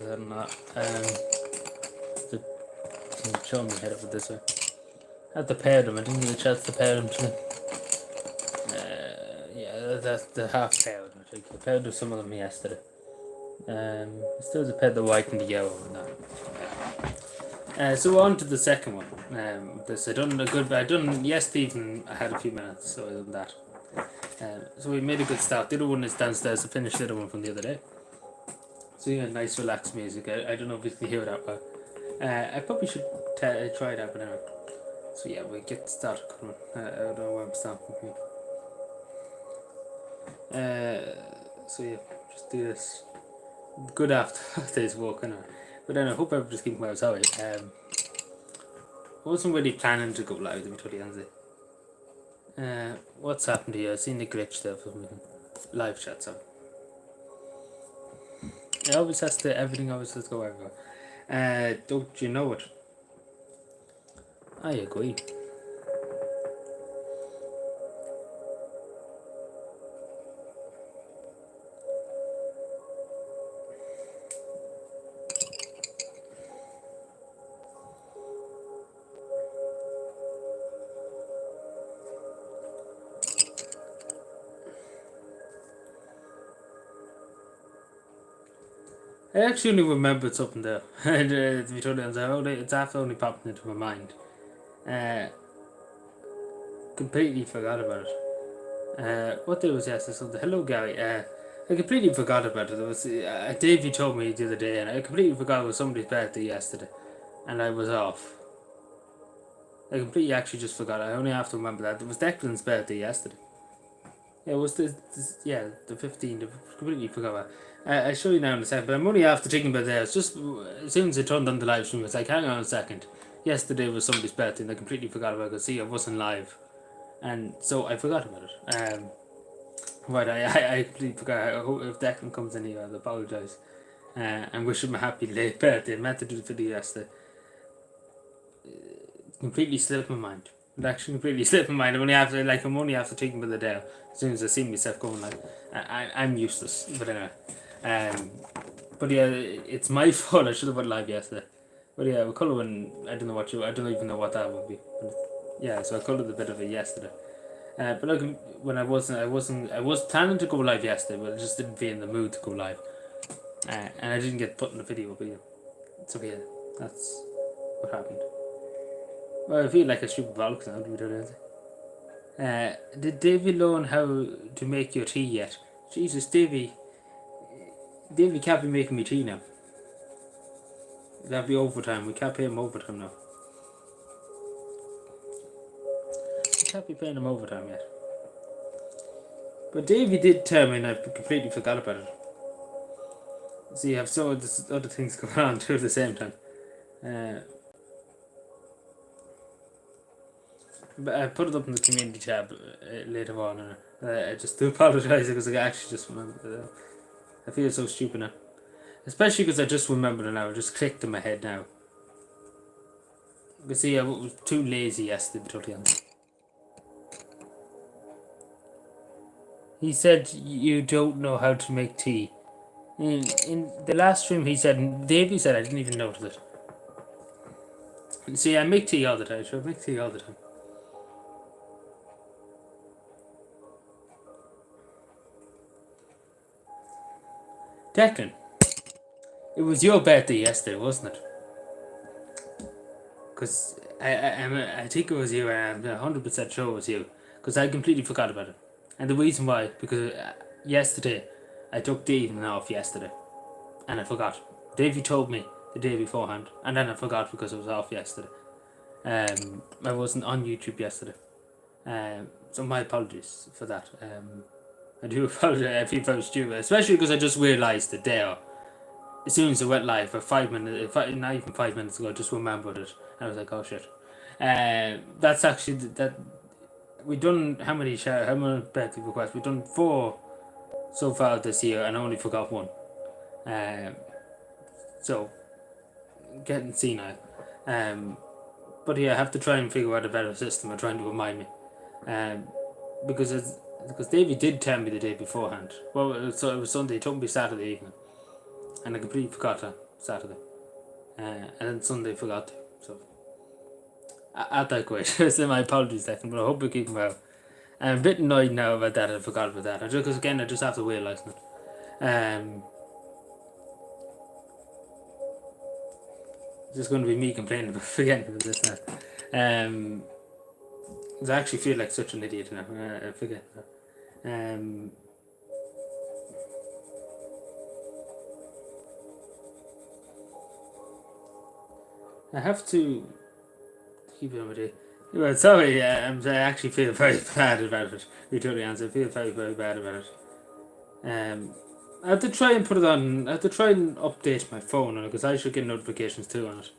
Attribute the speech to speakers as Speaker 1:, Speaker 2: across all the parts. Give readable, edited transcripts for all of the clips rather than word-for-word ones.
Speaker 1: I'm not. The, show me head of it this way. I have to pair them. I didn't get a chance to pair them today. Yeah, that's the half pair. I think I paired with some of them yesterday. I still have to pair the white and the yellow and that. So on to the second one. This I done a good. I done yesterday evening. I had a few minutes, so I done that. So we made a good start. The other one is downstairs. I finished the other one from the other day. So yeah, nice relaxed music. I don't know if you can hear that, but I probably should try that, but anyway. So yeah, we get started. I don't know where I'm stopping here. So yeah, just do this. Good after day's walk, anyway. But then I hope everybody's keeping well. Sorry. I wasn't really planning to go live, to be totally honest. What's happened here? I've seen the glitch there for me. Live chat, so. It always has to, everything always has to go everywhere. Don't you know it? I agree. I actually remembered something there. And to be totally honest, it's after only popped into my mind. Completely forgot about it. What day was yesterday? Something. Hello, Gary. I completely forgot about it. It was Davey told me the other day, and I completely forgot it was somebody's birthday yesterday, and I was off. I completely actually just forgot. I only have to remember that it was Declan's birthday yesterday. Yeah, it was the 15th. I completely forgot about it. I'll show you now in a second, but I'm only after thinking about that. It's just as soon as I turned on the live stream, it's like, hang on a second. Yesterday was somebody's birthday, and I completely forgot about it because, see, I wasn't live. And so I forgot about it. Right, I completely forgot. I hope if Declan comes in here, I'll apologise. And wish him a happy late birthday. I meant to do the video yesterday. Completely slipped my mind. It actually completely slipped my mind. I'm only after thinking about the day. As soon as I see myself going, like, I'm useless. But anyway. But yeah, it's my fault. I should have went live yesterday. But yeah, we're coloring. I don't even know what that would be. But yeah, so I colored a bit of it yesterday. But like when I was planning to go live yesterday, but I just didn't feel in the mood to go live, and I didn't get put in the video. But yeah, so yeah, that's what happened. Well, I feel like a stupid bollocks now. To be honest. Did Davey learn how to make your tea yet? Jesus, Davey can't be making me tea now. That'd be overtime. We can't pay him overtime now. We can't be paying him overtime yet. But Davey did tell me, and I completely forgot about it. So you have some of the other things going on too at the same time. But I put it up in the community tab later on, and I just do apologise because I actually just remembered. I feel so stupid now. Especially because I just remembered it now. I just clicked in my head now. You see, I was too lazy yesterday, totally honest. He said you don't know how to make tea. In the last stream, Davey said I didn't even notice it. See, I make tea all the time. So I make tea all the time. Declan, it was your birthday yesterday, wasn't it? Because I think it was you. I'm 100% sure it was you. Because I completely forgot about it. And the reason why, because yesterday, I took the evening off yesterday. And I forgot. Davey told me the day beforehand. And then I forgot because I was off yesterday. I wasn't on YouTube yesterday. So my apologies for that. I do apologize. I feel very stupid. Especially because I just realised that there. As soon as I went live for 5 minutes, not even 5 minutes ago, I just remembered it. And I was like, oh shit. That's actually that. We've done how many birthday requests? We've done 4 so far this year, and I only forgot 1. So getting senile. But yeah, I have to try and figure out a better system of trying to remind me. Because Davey did tell me the day beforehand. Well, so it was Sunday. He told me Saturday evening, and I completely forgot that. Saturday. And then Sunday forgot to. So I digress. So my apologies, Declan, but I hope you're keeping well. I'm a bit annoyed now about that. I forgot about that. Because again, I just have to realise it. It's just going to be me complaining about forgetting about this now. I actually feel like such an idiot now. I forget that. I have to keep it on with it. Well, sorry, I actually feel very bad about it. You totally answer. I feel very, very bad about it. I have to try and put it on. I have to try and update my phone on it because I should get notifications too on it.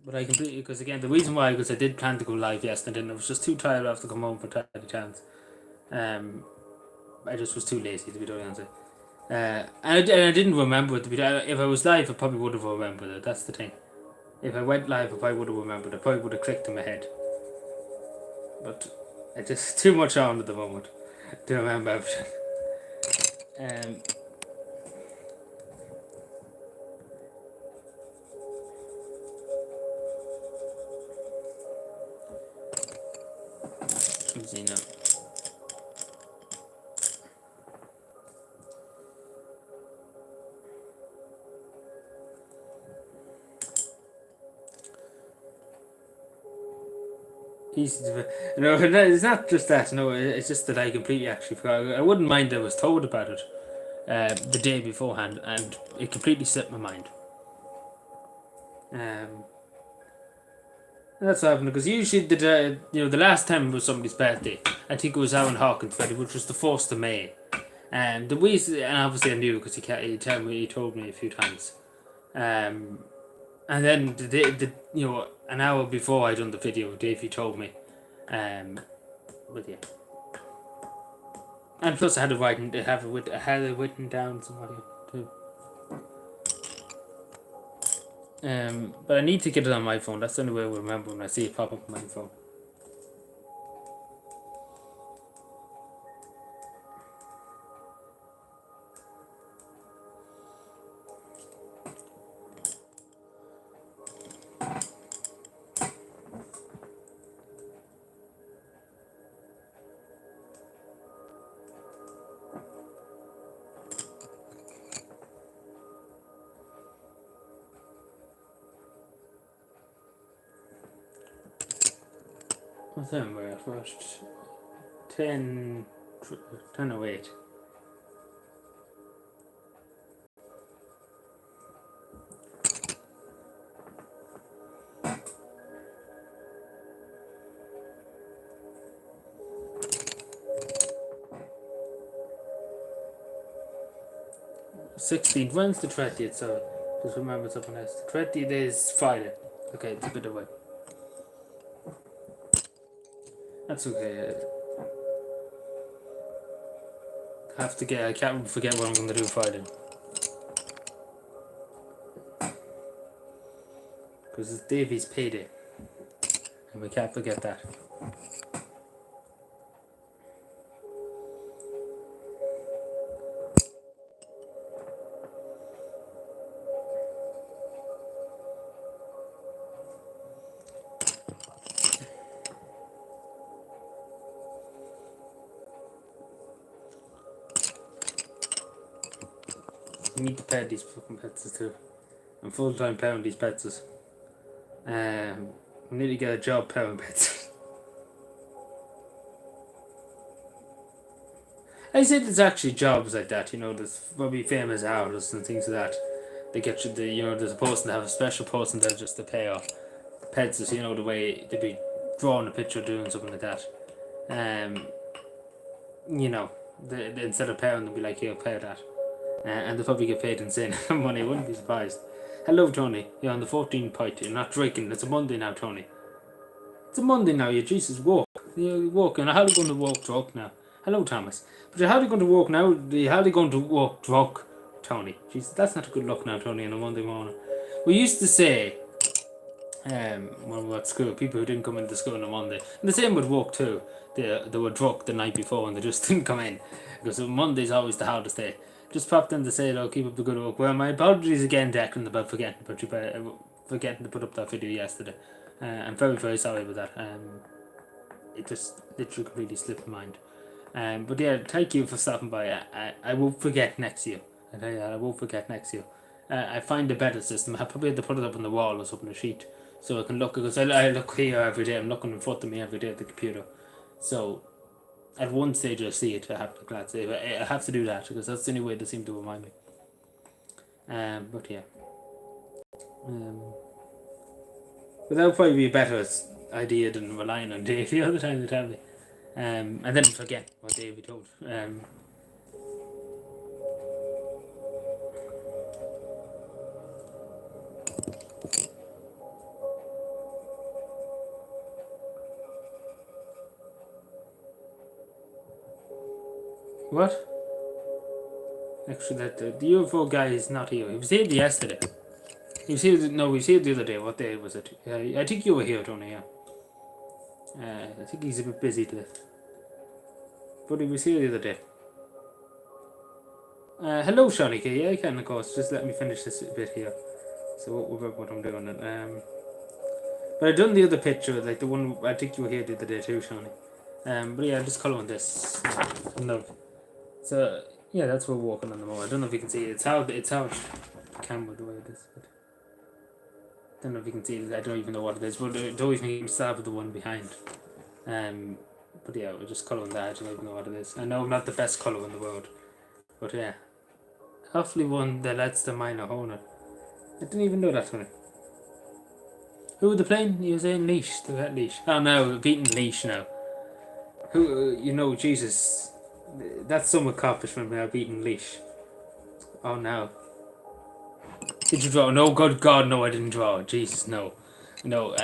Speaker 1: But I completely, because again, the reason why, because I did plan to go live yesterday and I was just too tired after come home for 30 chance. I just was too lazy to be totally honest. And I didn't remember it to be. If I was live, I probably would have remembered it. That's the thing. If I went live, I probably would have remembered it. I probably would have clicked in my head. But I just too much on at the moment to remember everything. Let me see now. Easy to, no, it's not just that. No, it's just that I completely actually forgot. I wouldn't mind I was told about it the day beforehand, and it completely slipped my mind. That's what happened because usually the last time it was somebody's birthday. I think it was Alan Hawkins' birthday, which was the 1st of May. And the reason, and obviously I knew because he told me a few times. And then an hour before I done the video, Davey told me. But yeah. And plus I had it written down somewhere too. But I need to get it on my phone. That's the only way I will remember when I see it pop up on my phone. What time were I first? 10:08. th. When's the 20th? So just remember something else. The 20th is Friday. Okay, it's a bit away. That's okay. I can't forget what I'm going to do Friday. Because it's Davey's payday. And we can't forget that. You need to pet these fucking pets too. I'm full-time pairing these pets. I need to get a job pairing pets. I said there's actually jobs like that, there's probably famous artists and things like that. They get there's a person to have a special person there just to pay off pets, the way they'd be drawing a picture doing something like that. Instead of paying, they'll be like, here, pay that. And they'll probably get paid insane money, I wouldn't be surprised. Hello, Tony. You're on the 14th point. You're not drinking. It's a Monday now, Tony. It's a Monday now. You Jesus, walk. You're walking. How are you going to walk drunk now? Hello, Thomas. But you're hardly going to walk now. You're hardly going to walk drunk, Tony. Jesus, that's not a good look now, Tony, on a Monday morning. We used to say, when we were at school, people who didn't come into school on a Monday, and the same would walk too. They were drunk the night before and they just didn't come in because Monday's always the hardest day. Just popped in to say hello, keep up the good work. Well, my apologies again, Declan, about forgetting to put up that video yesterday. I'm very, very sorry about that. It just literally completely slipped my mind. But yeah, thank you for stopping by. I won't forget next year. I tell you that, I won't forget next year. I find a better system. I probably have to put it up on the wall or something, a sheet, so I can look, because I look here every day. I'm looking in front of me every day at the computer. So at one stage I see it, I have to glad say I have to do that, because that's the only way they seem to remind me. But yeah. But that would probably be a better idea than relying on Davey all the time to tell me. And then forget what Davey told. What? Actually, that the UFO guy is not here. He was here yesterday. He was here. No, he was here the other day. What day was it? I think you were here, Tony. Yeah. I think he's a bit busy today. But he was here the other day. Hello, Shani. Yeah, you can, of course. Just let me finish this bit here. So what I'm doing. But I done the other picture, like the one I think you were here the other day too, Shani. But yeah, I'm just colouring this. No. So yeah, that's what we're walking on the moment. I don't know if you can see it. It's how the camera the way it is. But I don't know if you can see it. I don't even know what it is. But don't even start with the one behind. But yeah, we're just colouring that. I don't even know what it is. I know I'm not the best colour in the world, but yeah, hopefully one that lets the minor owner. I didn't even know that one. Who were they playing? You were saying Leash. They got Leash. Oh no, beating Leash now. Who? Jesus. That's some accomplishment now, beating Leash. Oh no. Did you draw? No, good God, no, I didn't draw. Jesus, no. No,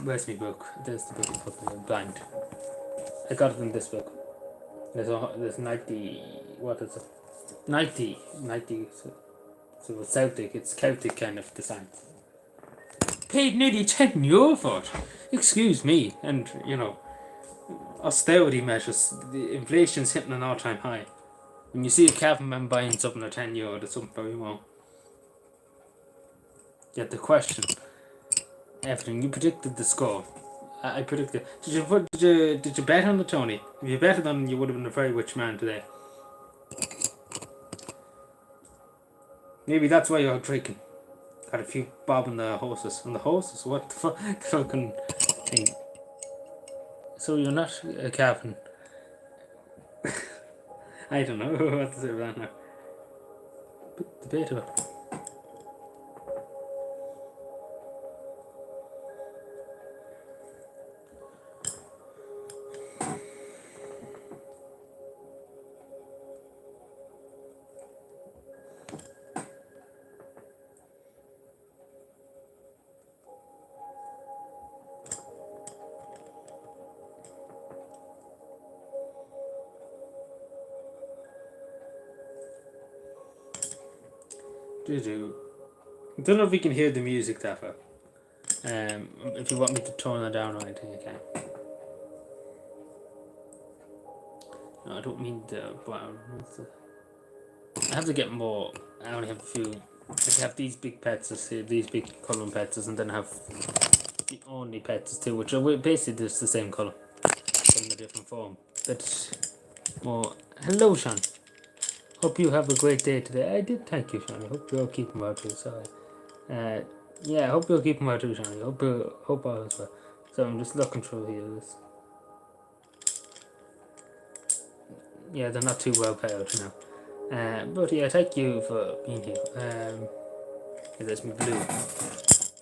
Speaker 1: where's my book? There's the book I put in blind. I got it in this book. There's 90, what is it? 90. So it's Celtic, it's Celtic kind of design. Paid nearly €10 for it. Excuse me, and austerity measures, the inflation's hitting an all-time high. When you see a cavalryman buying something at €10, there's something very wrong. You have to question everything. You predicted the score. I predicted. Did you bet on the Tony? If you betted on, you would have been a very rich man today. Maybe that's why you're drinking. Got a few bob on the horses. On the horses? What the fucking thing? So you're not a cabin. I don't know what to say about that now. But debatable. I don't know if you can hear the music that far. If you want me to tone it down or anything, I can. No, I don't mean the brown. I have to get more. I only have a few. I have these big pets, these big colouring pets, and then I have the only pets too, which are basically just the same colour, but in a different form. But more. Hello, Sean. Hope you have a great day today. I did, thank you, Sean. I hope you're keeping well too. Sorry. Yeah, I hope you're keeping well too, Sean. I hope all is well. So I'm just looking through here. Yeah, they're not too well put out now. But yeah, thank you for being here. Yeah, there's me blue.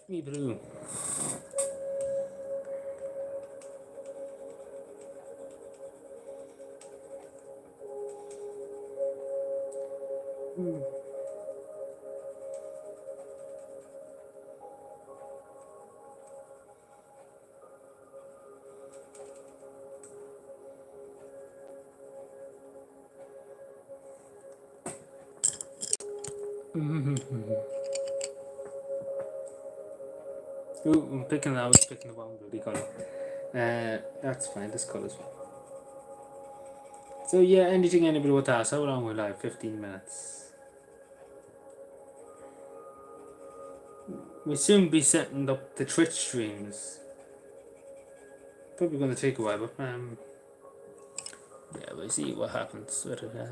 Speaker 1: Me blue. Ooh, I was picking the wrong bloody colour. That's fine, this colour's fine. So yeah, anything anybody would ask, how long will I? 15 minutes. We'll soon be setting up the Twitch streams. Probably gonna take a while, but yeah, we'll see what happens with it. No.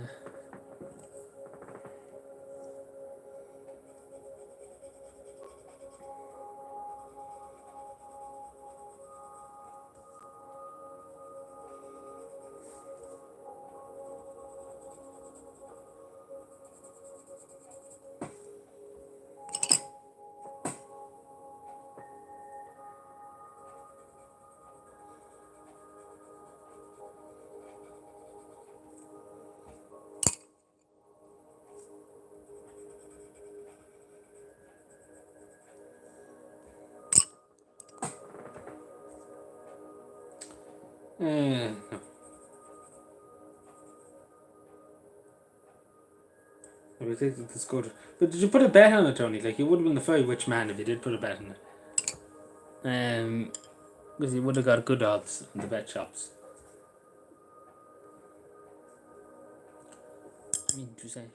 Speaker 1: I think that's good. But did you put a bet on it, Tony? Like, you would have been the very rich man if you did put a bet on it. Because you would have got good odds in the bet shops. I mean to say.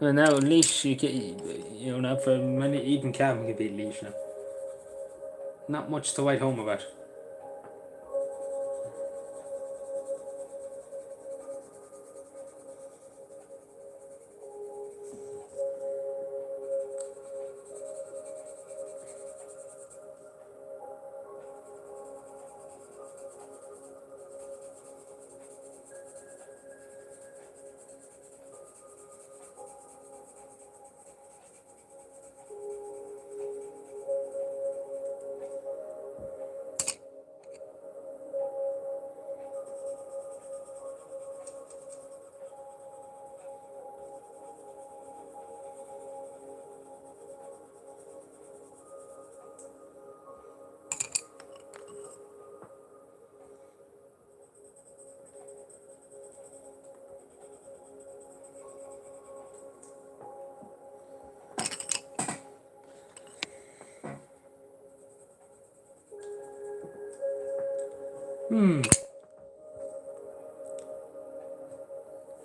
Speaker 1: Well, now Leash, now for many, even Calvin can beat Leash now. Not much to write home about.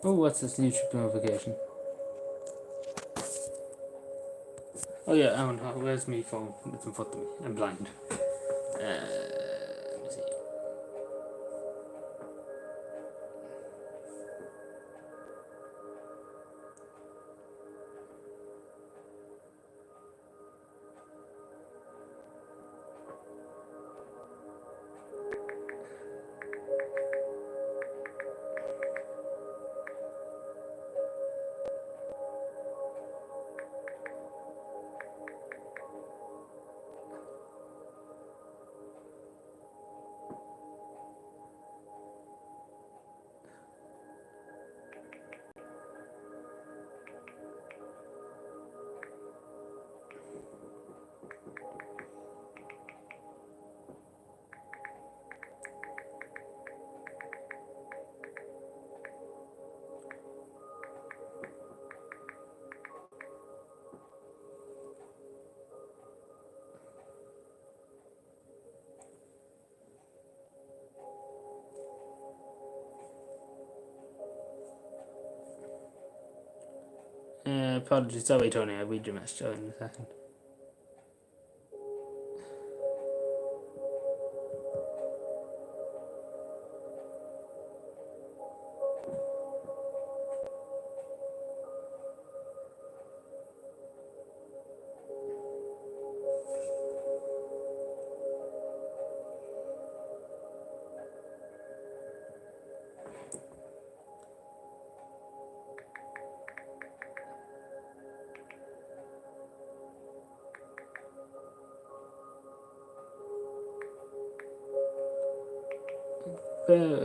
Speaker 1: Oh, what's this YouTube notification? Oh yeah, Aaron, where's my phone? It's in front of me. I'm blind. Let me see. Apologies, sorry, Tony. I'll read your message in a second.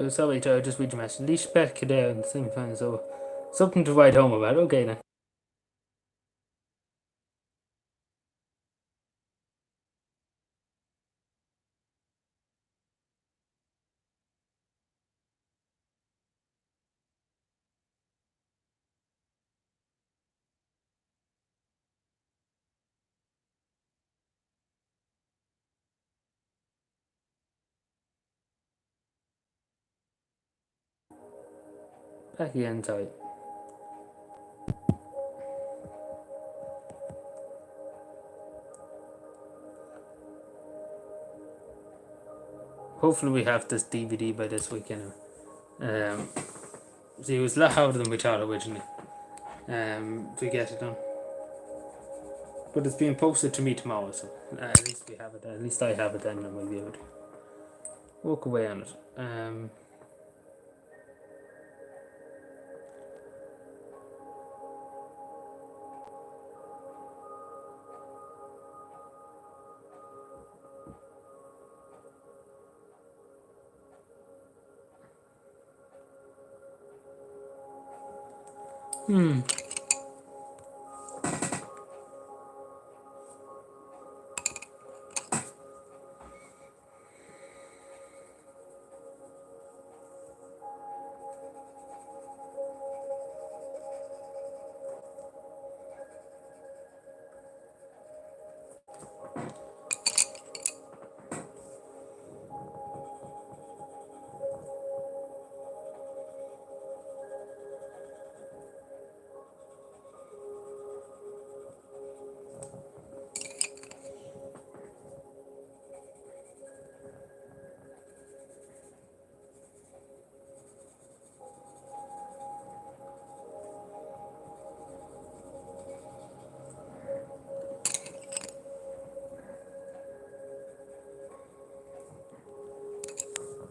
Speaker 1: Sorry, Joe, just read your message. Leash back there in the same time, so something to write home about. Okay, then. Back again, sorry. Hopefully we have this DVD by this weekend. See, it was a lot harder than we thought originally. To get it done. But it's being posted to me tomorrow, so at least we have it. At least I have it then, and we'll be able to walk away on it. Hmm.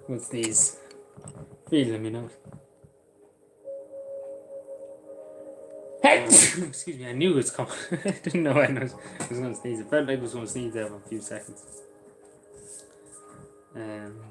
Speaker 1: What's these? Feeling me now. Excuse me, I knew it was coming. I didn't know I was going to sneeze. It felt like I was going to sneeze there for a few seconds. Um,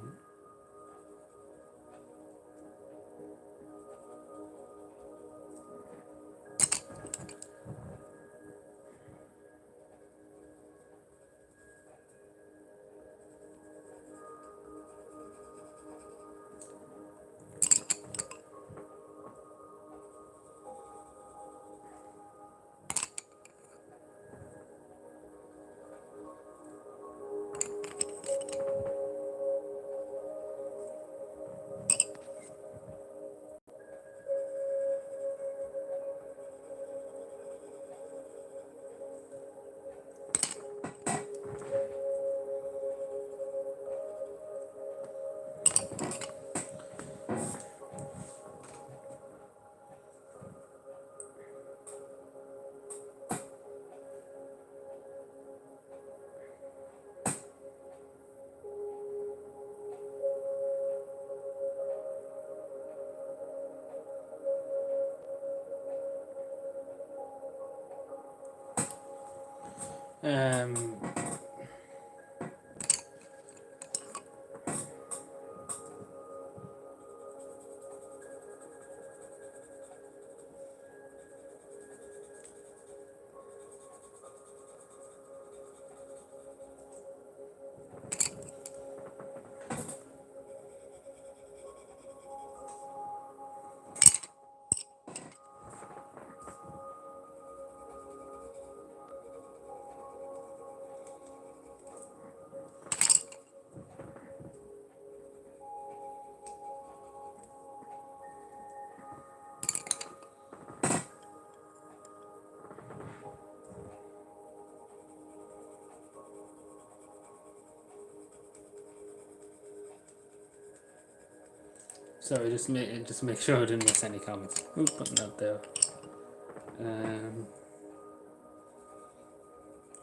Speaker 1: Sorry, just make sure I didn't miss any comments. Oop, not there.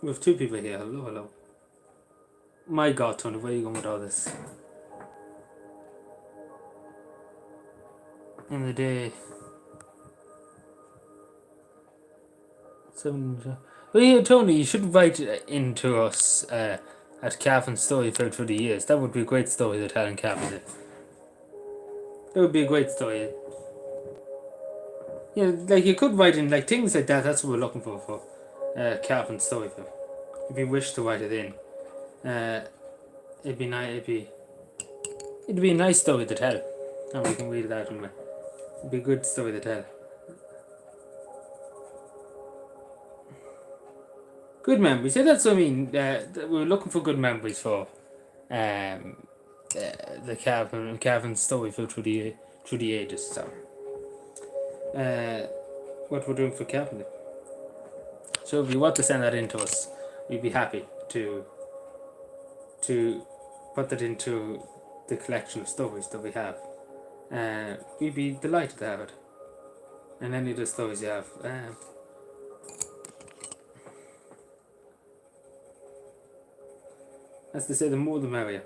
Speaker 1: We have two people here. Hello, hello. My God, Tony, where are you going with all this? In the day. 7. Well, yeah, Tony, you should write into us at Cavan's story for the years. That would be a great story that Helen Cavan did. That would be a great story. Yeah, like you could write in like things like that. That's what we're looking for Cavan's story film. If you wish to write it in, it'd be nice. It'd be a nice story to tell, and we can read it out in it. It'd be a good story to tell. Good memories. Yeah, that's what I mean. We're looking for good memories for the Cavan story film through the ages. So. what we're doing for Cabinet. So if you want to send that in to us, we'd be happy to put that into the collection of stories that we have. We'd be delighted to have it. And any of the stories you have. As they say, the more the merrier.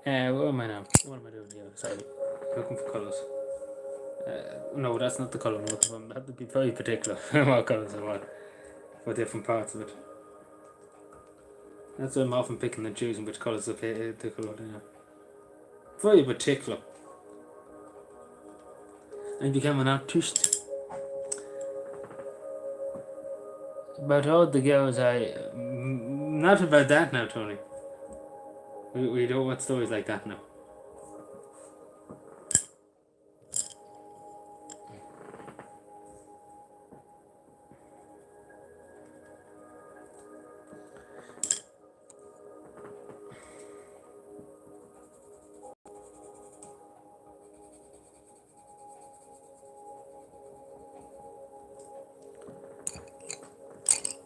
Speaker 1: Where am I now? What am I doing here? Sorry, looking for colours. No, that's not the colour I'm looking for. I have to be very particular what colours I want for different parts of it. That's why I'm often picking and choosing which colours to colour. Very particular. I became an artist. About all the girls not about that now, Tony. We don't want stories like that now.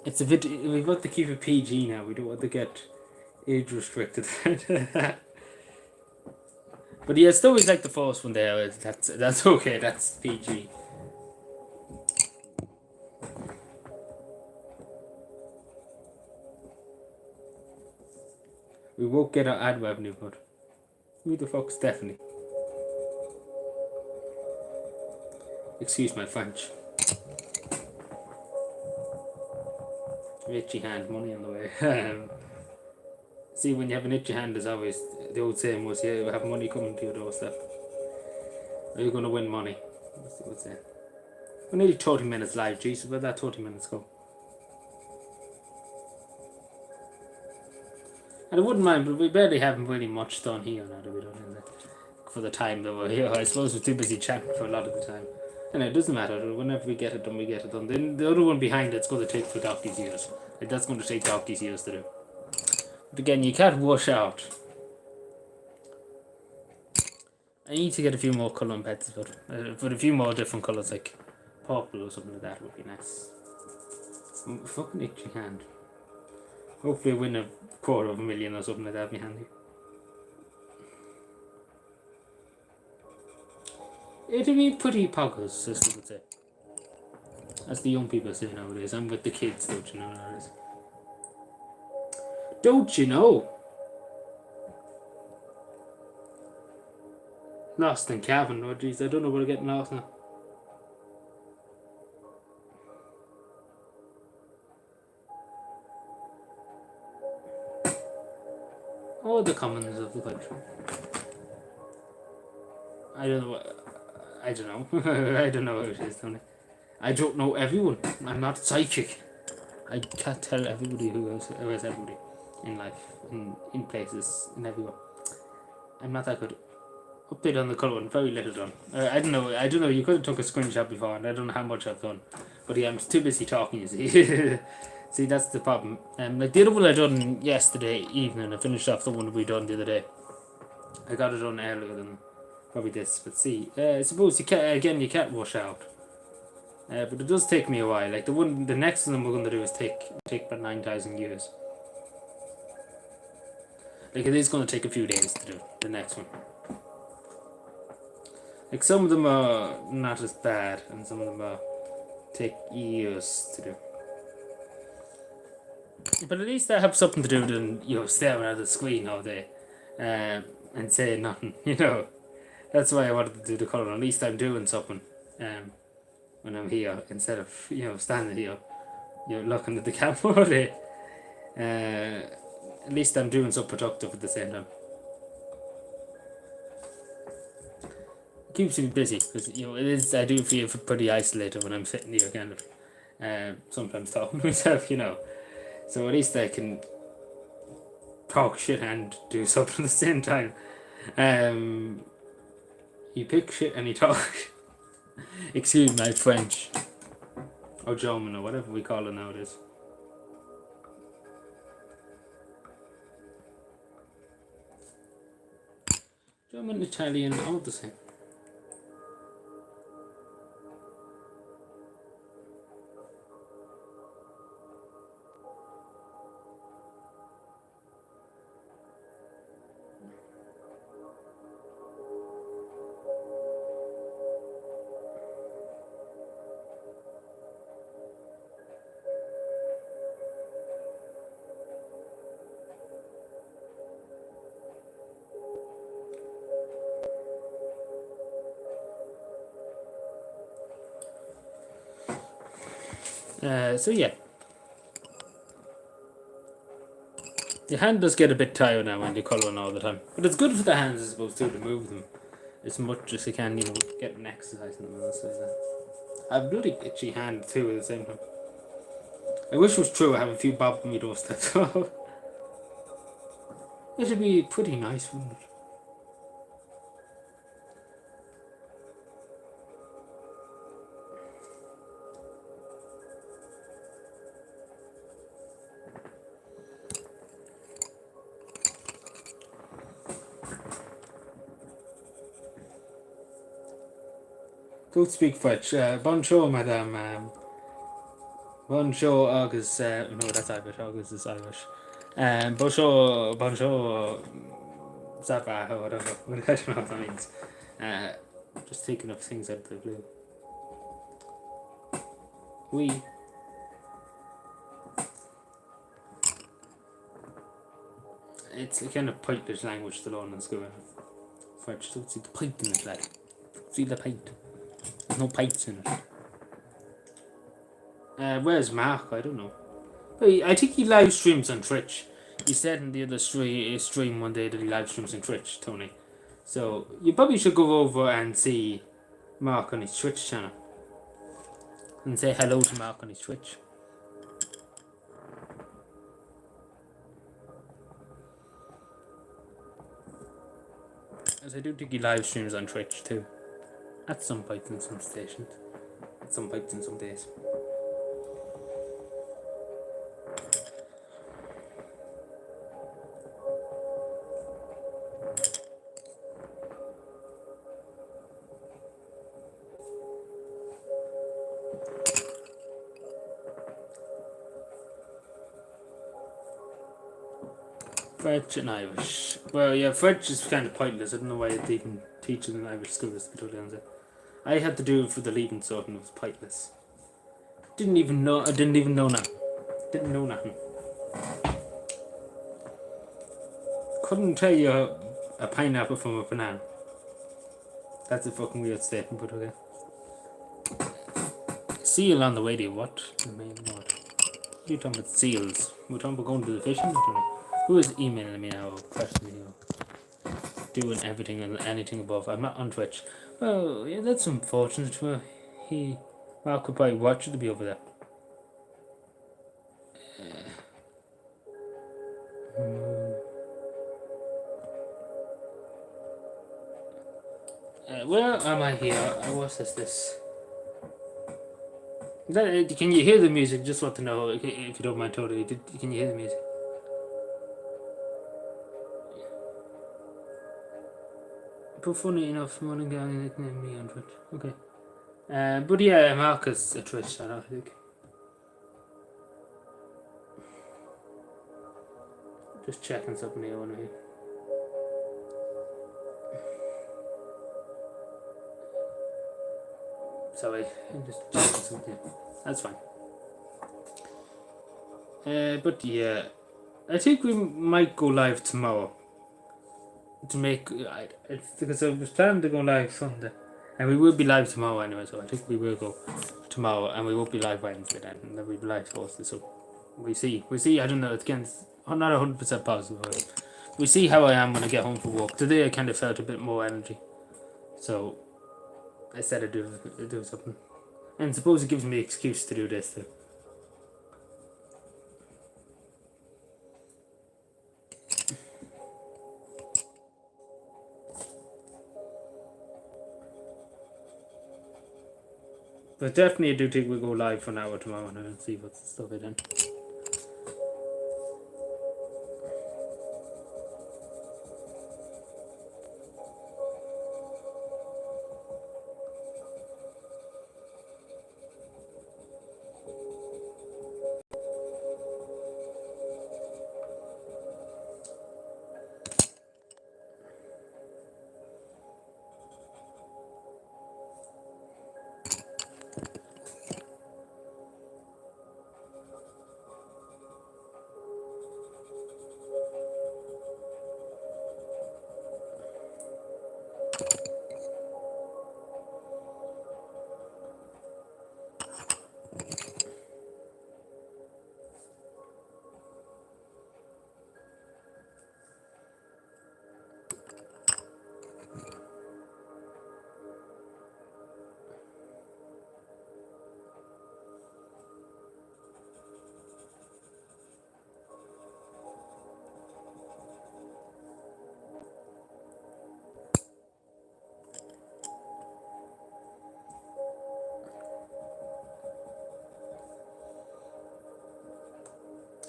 Speaker 1: It's a bit. We've got to keep it PG now. We don't want to get age restricted. But yeah, stories like the first one there. That's okay. That's PG. We won't get our ad revenue, but who the fuck's Stephanie? Excuse my French. Itchy hand, money on the way. See, when you have an itchy hand, there's always the old saying was, yeah, you have money coming to your doorstep. Are you going to win money? That's the old saying. We're nearly 30 minutes live, Jesus. Where'd that 30 minutes go? And I wouldn't mind, but we barely haven't really much done here now that we done in for the time that we're here. I suppose we're too busy chatting for a lot of the time. And it doesn't matter. Whenever we get it done, we get it done. Then the other one behind it's going to take for donkey's years. Like, that's going to take donkey's years to do. But again, you can't wash out. I need to get a few more colour on pets, but a few more different colours, like purple or something like that would be nice. Fucking itchy hand. Hopefully I win $250,000 or something like that would be handy. It'll be pretty poggers, as we would say. As the young people say nowadays. I'm with the kids, don't you know nowadays? Don't you know? Lost in Cavan, oh jeez, I don't know where I'm getting lost now. All the commons of the country. I don't know. I don't know. I don't know what it is, Tony. I don't know everyone. I'm not psychic. I can't tell everybody who is everybody in life, in places, in everywhere. I'm not that good. Update on the colour one, very little done. I don't know. You could have took a screenshot before, and I don't know how much I've done. But yeah, I'm too busy talking. You see, see that's the problem. Like the other one I done yesterday evening. I finished off the one we done the other day. I got it done earlier than probably this, but see, I suppose you can't rush out. But it does take me a while. Like the next one we're going to do is take about 9,000 years. Like it is going to take a few days to do the next one. Like some of them are not as bad, and some of them take years to do. But at least I have something to do than staring at the screen all day, and saying nothing. That's why I wanted to do the colour. At least I'm doing something. When I'm here, instead of standing here, looking at the camera all day. At least I'm doing something productive at the same time. It keeps me busy because it is. I do feel pretty isolated when I'm sitting here, kind of. Sometimes talking to myself, So at least I can talk shit and do something at the same time. You pick shit and you talk. Excuse my French. Or German, or whatever we call it nowadays. German, Italian, all the same. So yeah. The hand does get a bit tired now when you colour on all the time. But it's good for the hands, I suppose, too, to move them as much as you can, get an exercise in them and stuff like that. I have a bloody itchy hand too at the same time. I wish it was true I have a few bob on my doorstep. It should be pretty nice, wouldn't it? Don't speak French. Bonjour, madame. Bonjour, August. No, that's Irish. August is Irish. Bonjour, Zava, or whatever. I don't know what that means. Just thinking of things out of the blue. Oui. It's a kind of pointless language to learn in school. French. Don't see the point in it, like. See the point. There's no pipes in it. Where's Mark? I don't know. But I think he live streams on Twitch. He said in the other stream one day that he live streams on Twitch, Tony. So you probably should go over and see Mark on his Twitch channel. And say hello to Mark on his Twitch. As I do think he live streams on Twitch too. At some point in some stations. At some points in some days. French and Irish. Well, yeah, French is kind of pointless. I don't know why they even teach it in Irish schools, to be totally honest. I had to do it for the leaving sort and it was pointless. I didn't even know that. Didn't know nothing. Couldn't tell you a pineapple from a banana. That's a fucking weird statement, but okay. Seal on the way to what? The main what? What are you talking about? Seals. We're talking about going to the fishing? I don't know. Who is emailing me now, questioning me, doing everything and anything above? I'm not on Twitch. Well, yeah, that's unfortunate. Well, Mark could probably watch it to be over there. Where am I here? What is this? Can you hear the music? Just want to know, if you don't mind totally. Can you hear the music? But funny enough, morning guy nicknamed me on Twitch. Okay. But yeah, Marcus a Twitch channel, I think. Just checking something here on here. Sorry, I'm just checking something. That's fine. But yeah, I think we might go live tomorrow. To make because I was planning to go live Sunday, and we will be live tomorrow anyway. So I think we will go tomorrow, and we won't be live Wednesday then, and then we'll be live Thursday. So we see. I don't know. It's again not 100% positive. But we see how I am when I get home from work. Today I kind of felt a bit more energy, so I said I'd do something, and suppose it gives me an excuse to do this too. But definitely I do think we'll go live for an hour tomorrow and see what's the stuff in.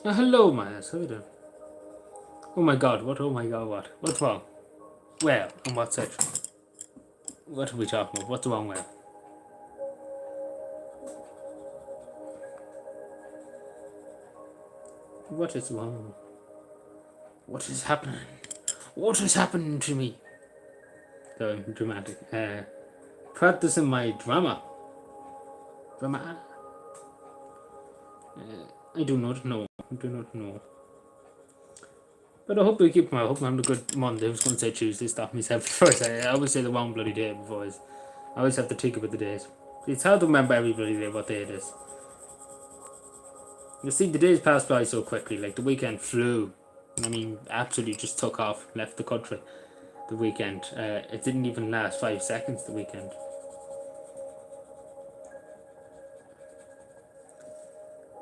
Speaker 1: Hello, Myers. How are you doing? Oh my god, what? Oh my god, what? What's wrong? Well, on what section? What are we talking about? What's wrong with? What is wrong? What is happening? What is happening to me? So I'm dramatic. Practicing my drama. Drama. I do not know. I do not know. But I hope we keep. I hope I'm having a good Monday. I was going to say Tuesday. Stop myself before I say. I always say the wrong bloody day before. I always have to think about the days. It's hard to remember every bloody day what day it is. You see, the days pass by so quickly. Like the weekend flew. I mean, absolutely just took off, left the country. The weekend. It didn't even last 5 seconds. The weekend.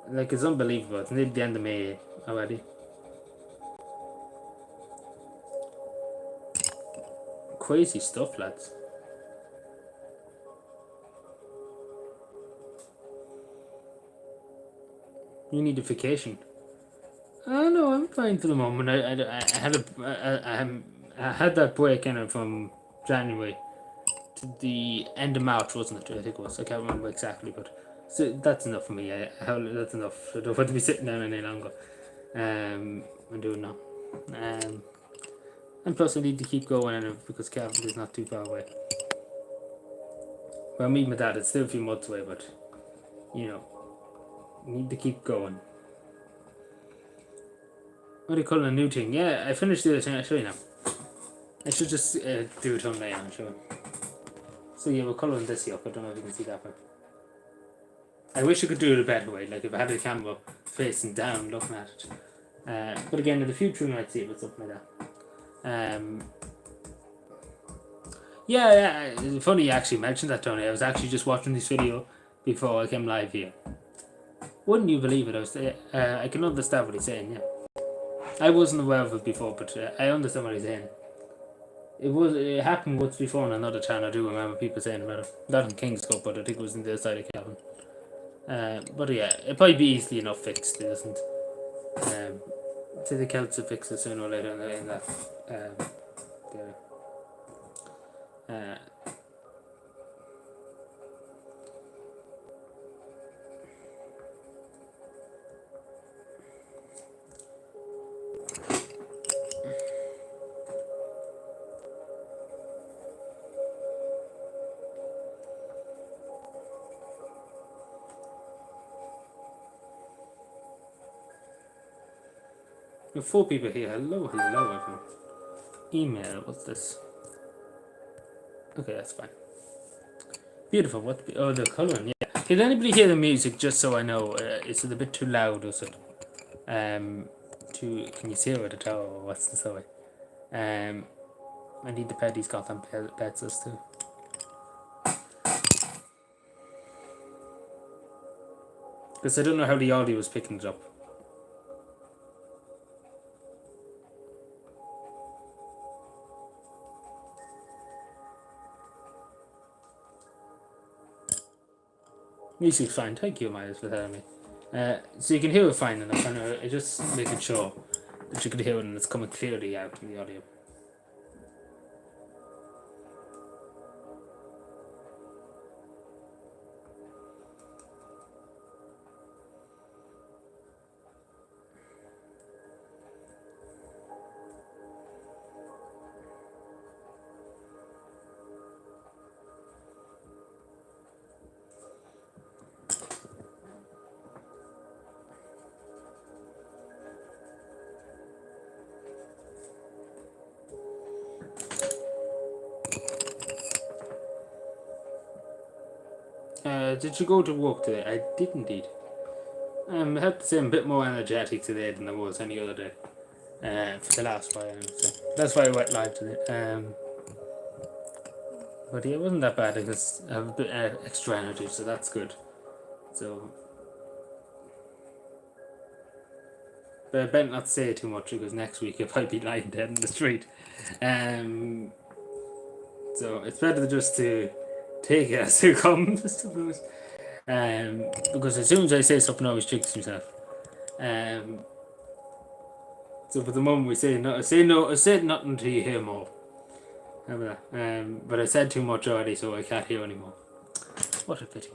Speaker 1: Like it's unbelievable. It's nearly the end of May already. Crazy stuff, lads. You need a vacation. Oh no, I'm fine for the moment. I had that break in it from January to the end of March, wasn't it? I think it was. I can't remember exactly, but so that's enough for me. That's enough. I don't want to be sitting down any longer. I'm doing now. And plus, I need to keep going, and because Calvin is not too far away. Well, me and my dad, it's still a few months away, but you know, need to keep going. What do you call it, a new thing? Yeah, I finished the other thing. I'll show you now. I should just do it on my own, show. So yeah, we're colouring this up. I don't know if you can see that one. I wish I could do it a better way, like if I had the camera facing down looking at it. But again, in the future we might see it with something like that. Yeah, funny you actually mentioned that, Tony. I was actually just watching this video before I came live here. Wouldn't you believe it? I can understand what he's saying, yeah. I wasn't aware of it before, but I understand what he's saying. It happened once before on another channel. I do remember people saying about it. Not in King's Cup, but I think it was in the other side of Calvin. But yeah, it'll probably be easily enough fixed. It doesn't. The Celts will fix it sooner or later in that. There are 4 people here. Hello, everyone. Email. What's this? Okay, that's fine. Beautiful. What? Oh, the colouring. Yeah. Did anybody hear the music? Just so I know, is it a bit too loud? Or is it? Can you see it at all? Or what's the story? I need the Paddy's Gotham pencils too. Because I don't know how the audio was picking it up. Music's fine. Thank you, Miles, for telling me. So you can hear it fine enough. I just making sure that you can hear it and it's coming clearly out in the audio. Did you go to work today? I did indeed. I have to say I'm a bit more energetic today than I was any other day. For the last while, so that's why I went live today. But yeah, it wasn't that bad because I have a bit extra energy, so that's good. So, but I better not say too much because next week I might be lying dead in the street. So it's better just to take it as it comes, I suppose. Because as soon as I say something, I always jinx myself. So for the moment, we say no. Say no. I said nothing until you hear more. How about that? But I said too much already, so I can't hear anymore. What a pity.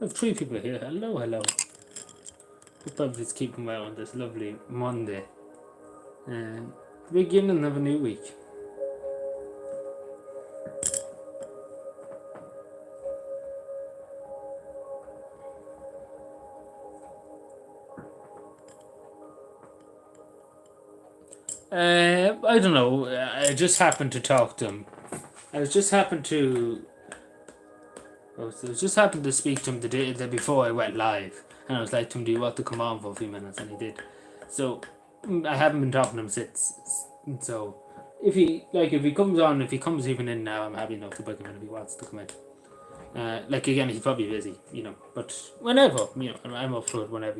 Speaker 1: I have 3 people here. Hello, hello. Hope everybody's keeping well on this lovely Monday. The beginning of a new week. I don't know. I just happened to talk to him. I just happened to speak to him the day before I went live, and I was like to him, "Do you want to come on for a few minutes?" And he did. So I haven't been talking to him since. So if he comes on, if he comes even in now, I'm happy enough to book him in if he wants to come in. Again, he's probably busy, but whenever, I'm up for it whenever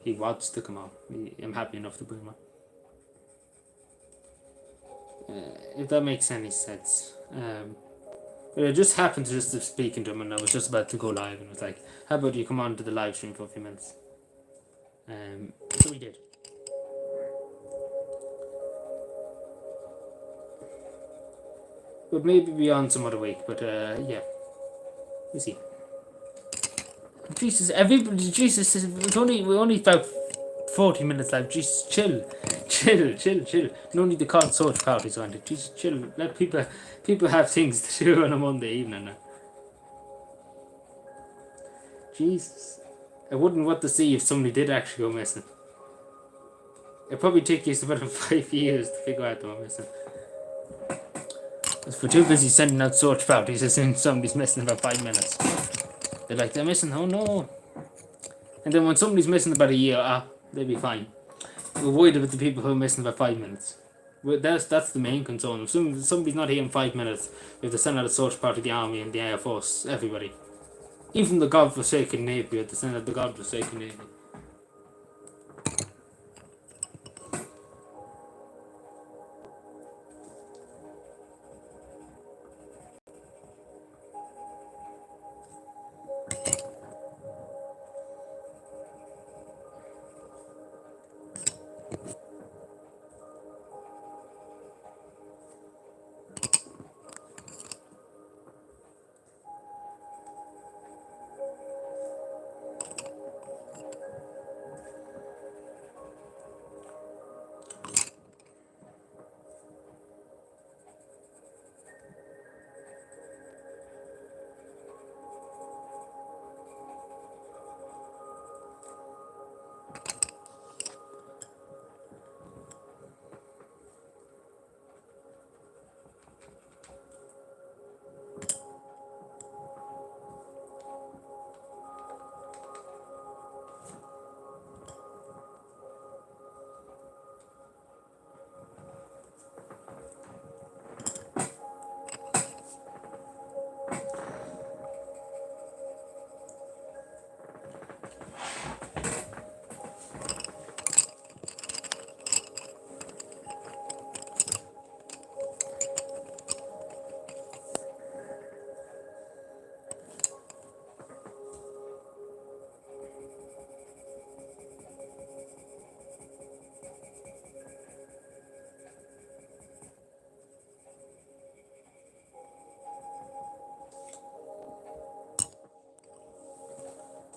Speaker 1: he wants to come on. I'm happy enough to bring him on. If that makes any sense. But I just happened to just speaking to him, and I was just about to go live, and I was like, "How about you come on to the live stream for a few minutes?" So we did. But maybe be on some other week. But yeah, we'll see. Jesus, everybody, Jesus, we're only about 40 minutes live. Jesus, chill. No need to call search parties on it. Just chill. Let people have things to do on a Monday evening now. Jesus. I wouldn't want to see if somebody did actually go missing. It'd probably take you about 5 years to figure out they were missing. If we're too busy sending out search parties as soon as somebody's missing about 5 minutes. They're like, they're missing, oh no. And then when somebody's missing about a year, they'll be fine. We're worried about the people who are missing about 5 minutes. That's the main concern. If somebody's not here in 5 minutes, we have to send out a search party to the army and the Air Force, everybody. Even the godforsaken Navy, we have to send out the godforsaken Navy.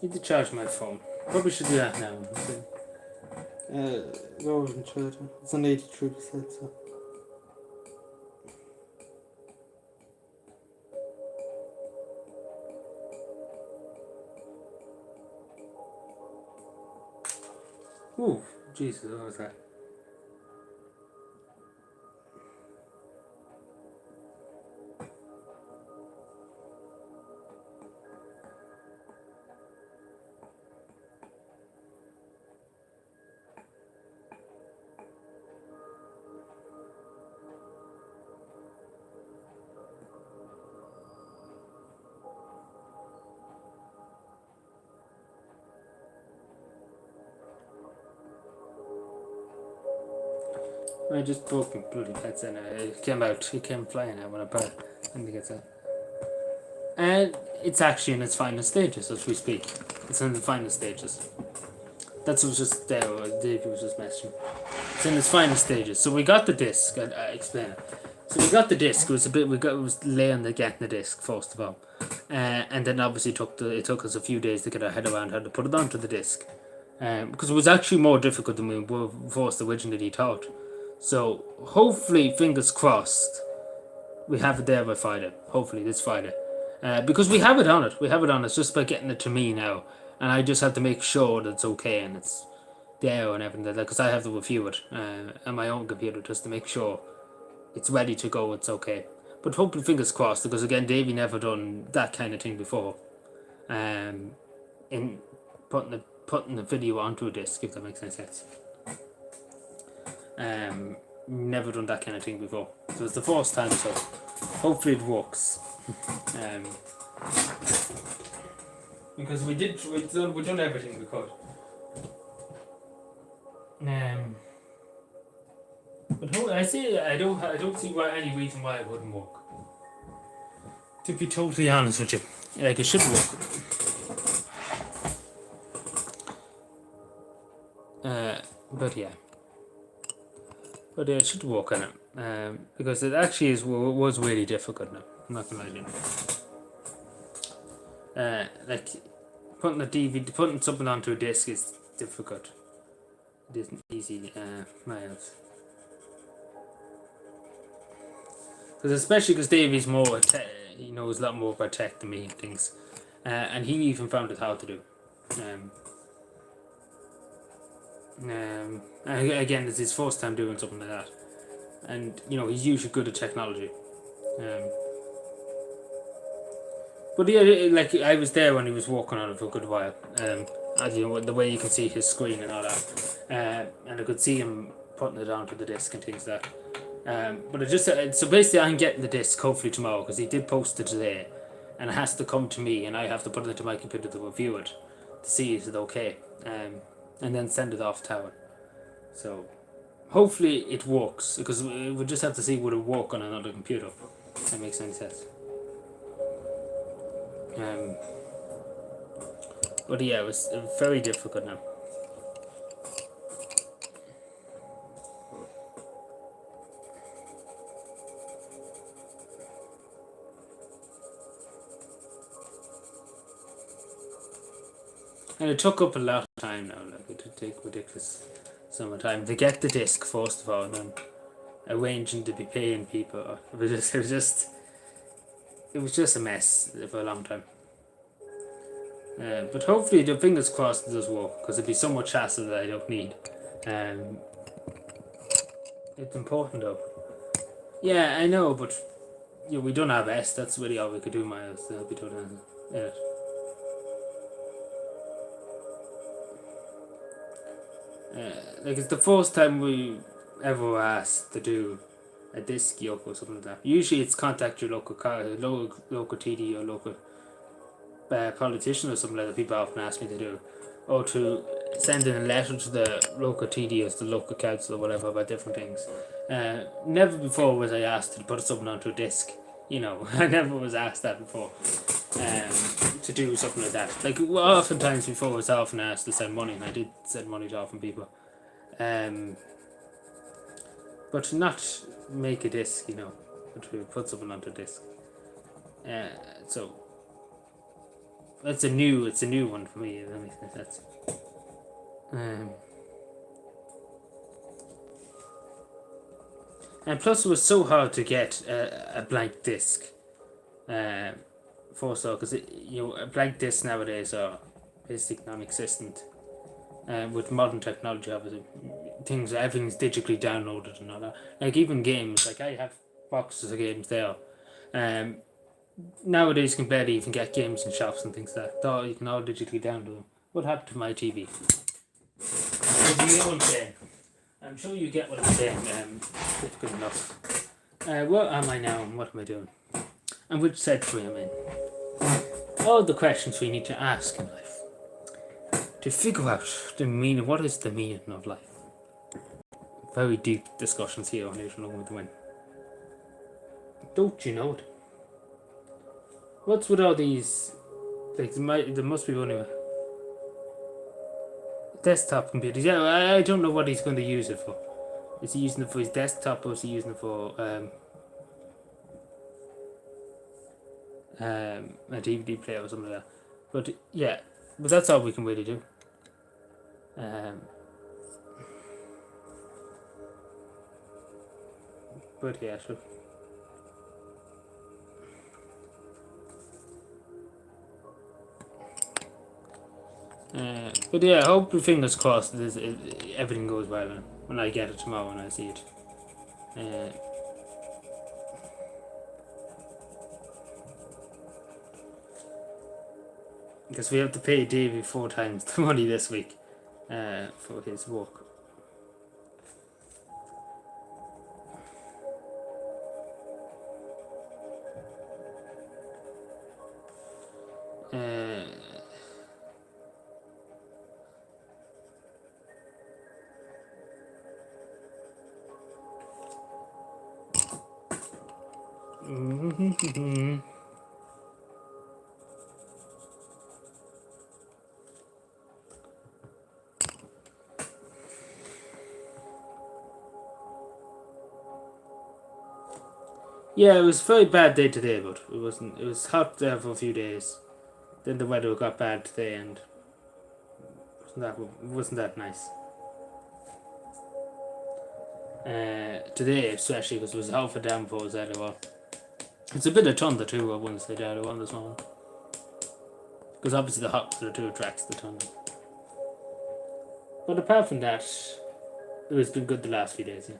Speaker 1: Need to charge my phone. Probably should do that now. Go and charge it. It's on 83%, so. Ooh, Jesus, what was that? I just broke my bloody headset and it came out. It came flying out when I put it. I think it's out. And it's actually in its final stages as we speak. It's in the final stages. That's what was just there. Davey was just messaging. It's in its final stages. So we got the disc. I explain it. So we got the disc. It was a bit. It was laying the getting the disc first of all, and then obviously it took us a few days to get our head around how to put it onto the disc, because it was actually more difficult than we were first originally thought. So hopefully, fingers crossed, we have it there by Friday. Hopefully this Friday, because we have it on it. We have it on it. It's just by getting it to me now, and I just have to make sure that it's okay and it's there and everything. Because I have to review it on my own computer just to make sure it's ready to go. It's okay. But hopefully, fingers crossed, because again, Davey never done that kind of thing before. In putting the video onto a disc, if that makes any sense. Never done that kind of thing before, so it's the first time. So hopefully it works. Because we done everything we could. But I don't see any reason why it wouldn't work. To be totally honest with you, like, it should work. But yeah. But it should work on it, because it actually was really difficult now. I'm not gonna lie to you. Like putting the DVD, putting something onto a disc is difficult. It isn't easy, miles. Because especially because Davey's more, he knows a lot more about tech than me and things, and he even found it hard to do. Again, it's his first time doing something like that, and he's usually good at technology. But yeah, like, I was there when he was working on it for a good while. As the way you can see his screen and all that, and I could see him putting it onto the disc and things like that. But it just so basically, I'm getting the disc hopefully tomorrow, because he did post it today, and it has to come to me, and I have to put it into my computer to review it, to see is it okay, and then send it off tower. So hopefully it works, because we just have to see would it work on another computer. If that makes any sense. But yeah, it was very difficult now. And it took up a lot of time now. Like, it would take ridiculous sum of time to get the disc first of all, and then arranging to be paying people. It was just a mess for a long time. But hopefully, the fingers crossed, it does work, because it'd be so much hassle that I don't need. It's important though. Yeah, I know, but we done our best. That's really all we could do, Miles. To help you doing it. Like, it's the first time we ever were asked to do a disc yoke or something like that. Usually it's contact your local TD or local politician or something like that. People often ask me to do, or to send in a letter to the local TD or the local council or whatever about different things. Never before was I asked to put something onto a disc. I never was asked that before. To do something like that. Like, oftentimes before I was often asked to send money, and I did send money to often people. But not make a disc, but to put something onto a disc. So it's a new one for me. If that makes any sense. Um, and plus, it was so hard to get a blank disc. Um, for so because a blank disc nowadays are basically non-existent. With modern technology, obviously, everything's digitally downloaded and all that. Like even games, like I have boxes of games there. Um, Nowadays, you can barely even get games in shops and things like that. You can all digitally download them. What happened to my TV? Do you get what I'm saying? I'm sure you get what I'm saying. Difficult enough. Where am I now and what am I doing? And which century am I in? All the questions we need to ask in life to figure out the meaning. What is the meaning of life? Very deep discussions here on Nation Along with the Wind. Don't you know it? What's with all these? Like there must be one desktop computers. Yeah, I don't know what he's going to use it for. Is he using it for his desktop or is he using it for a DVD player or something like that? But yeah, but that's all we can really do. But yeah, sure. But yeah, I hope, fingers crossed, everything goes well when I get it tomorrow and I see it. Because we have to pay Davey 4 times the money this week for his work. Yeah, it was a very bad day today, but it wasn't. It was hot there for a few days. Then the weather got bad today, and wasn't that nice. Today, especially because it was half a downpours earlier on. It's a bit of thunder too. I wouldn't say earlier on this morning, because obviously the hot weather too attracts the thunder. But apart from that, it has been good the last few days. Yeah.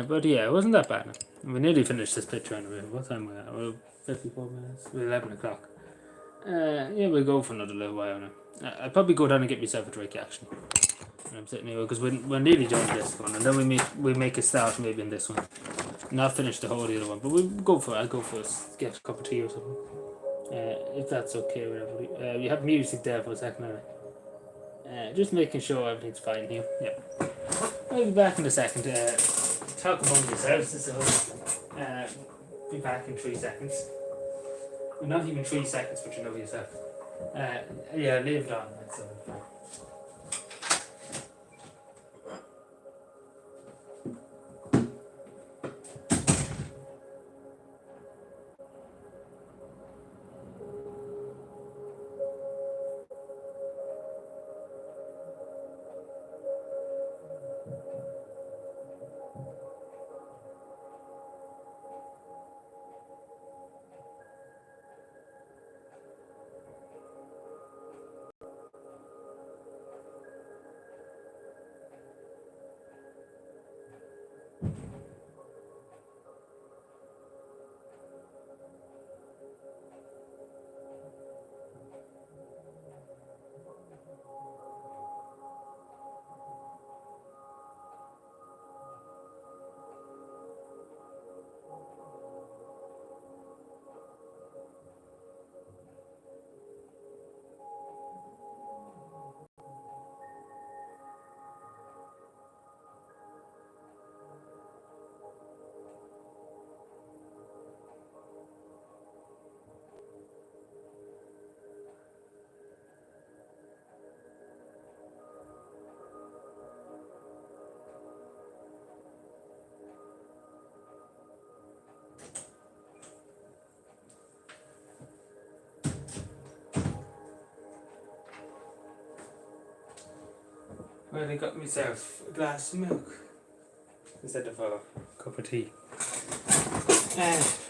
Speaker 1: But yeah, it wasn't that bad. We nearly finished this picture anyway. What time are we at? Well, 54 minutes. We're 11 o'clock. Yeah, we'll go for another little while now. I'll probably go down and get myself a drink action. And I'm sitting here because we're nearly done with this one, and then we make a start maybe in this one. Not finish the whole other one, but we'll go for it. I'll go for it. Get a cup of tea or something. If that's okay with everybody. You have music there for a second, just making sure everything's fine here. Yeah. I'll be back in a second. Talk among yourselves, so be back in 3 seconds. Well, not even 3 seconds, but you know yourself. Yeah, leave it on. That's fine. Well, I got myself a glass of milk instead of a cup of tea.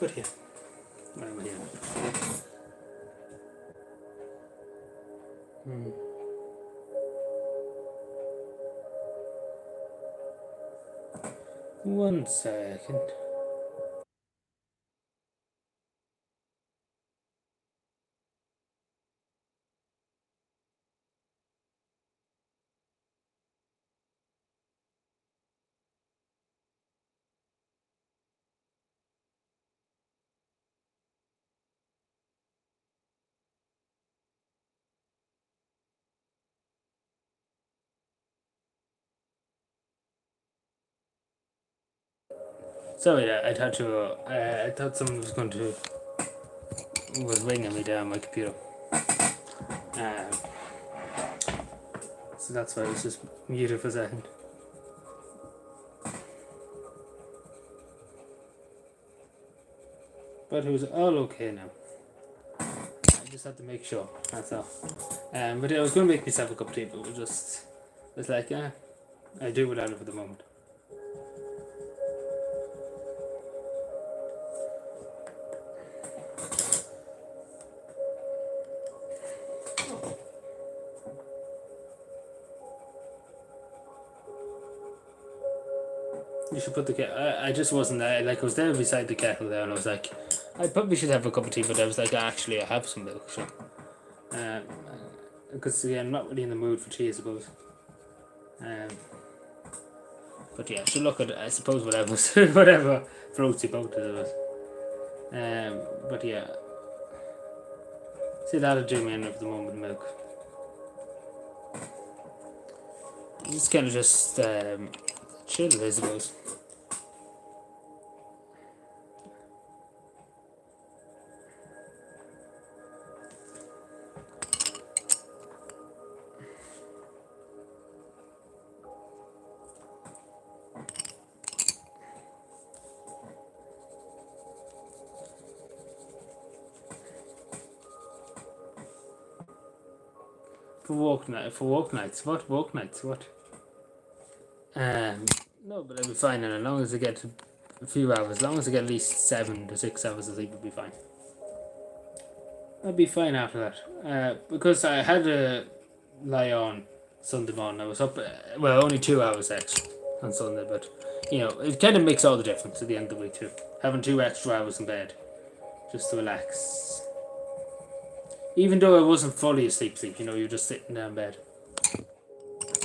Speaker 1: But here, I'm here. One second. Sorry, I thought someone was ringing me down my computer. So that's why I was just muted for a second. But it was all okay now. I just had to make sure, that's all. But I was going to make myself a cup of tea, but it was like, I do without it for the moment. You should put the kettle. I just wasn't there. Like, I was there beside the kettle there, and I was like, I probably should have a cup of tea, but I was like, actually, I have some milk, so. Because, I'm not really in the mood for tea, I suppose. But yeah, so look at, I suppose, whatever floats your boat, it was. But yeah. See, that'll do me in for the moment, milk. It's kind of just chill, I suppose. For walk nights, what? No, but I'll be fine, and as long as I get a few hours, as long as I get at least 7 to 6 hours of sleep, I'll be fine. I'll be fine after that. Because I had to lie on Sunday morning. I was up, only 2 hours extra on Sunday, but it kind of makes all the difference at the end of the week too. Having 2 extra hours in bed just to relax. Even though I wasn't fully asleep, you're just sitting down in bed.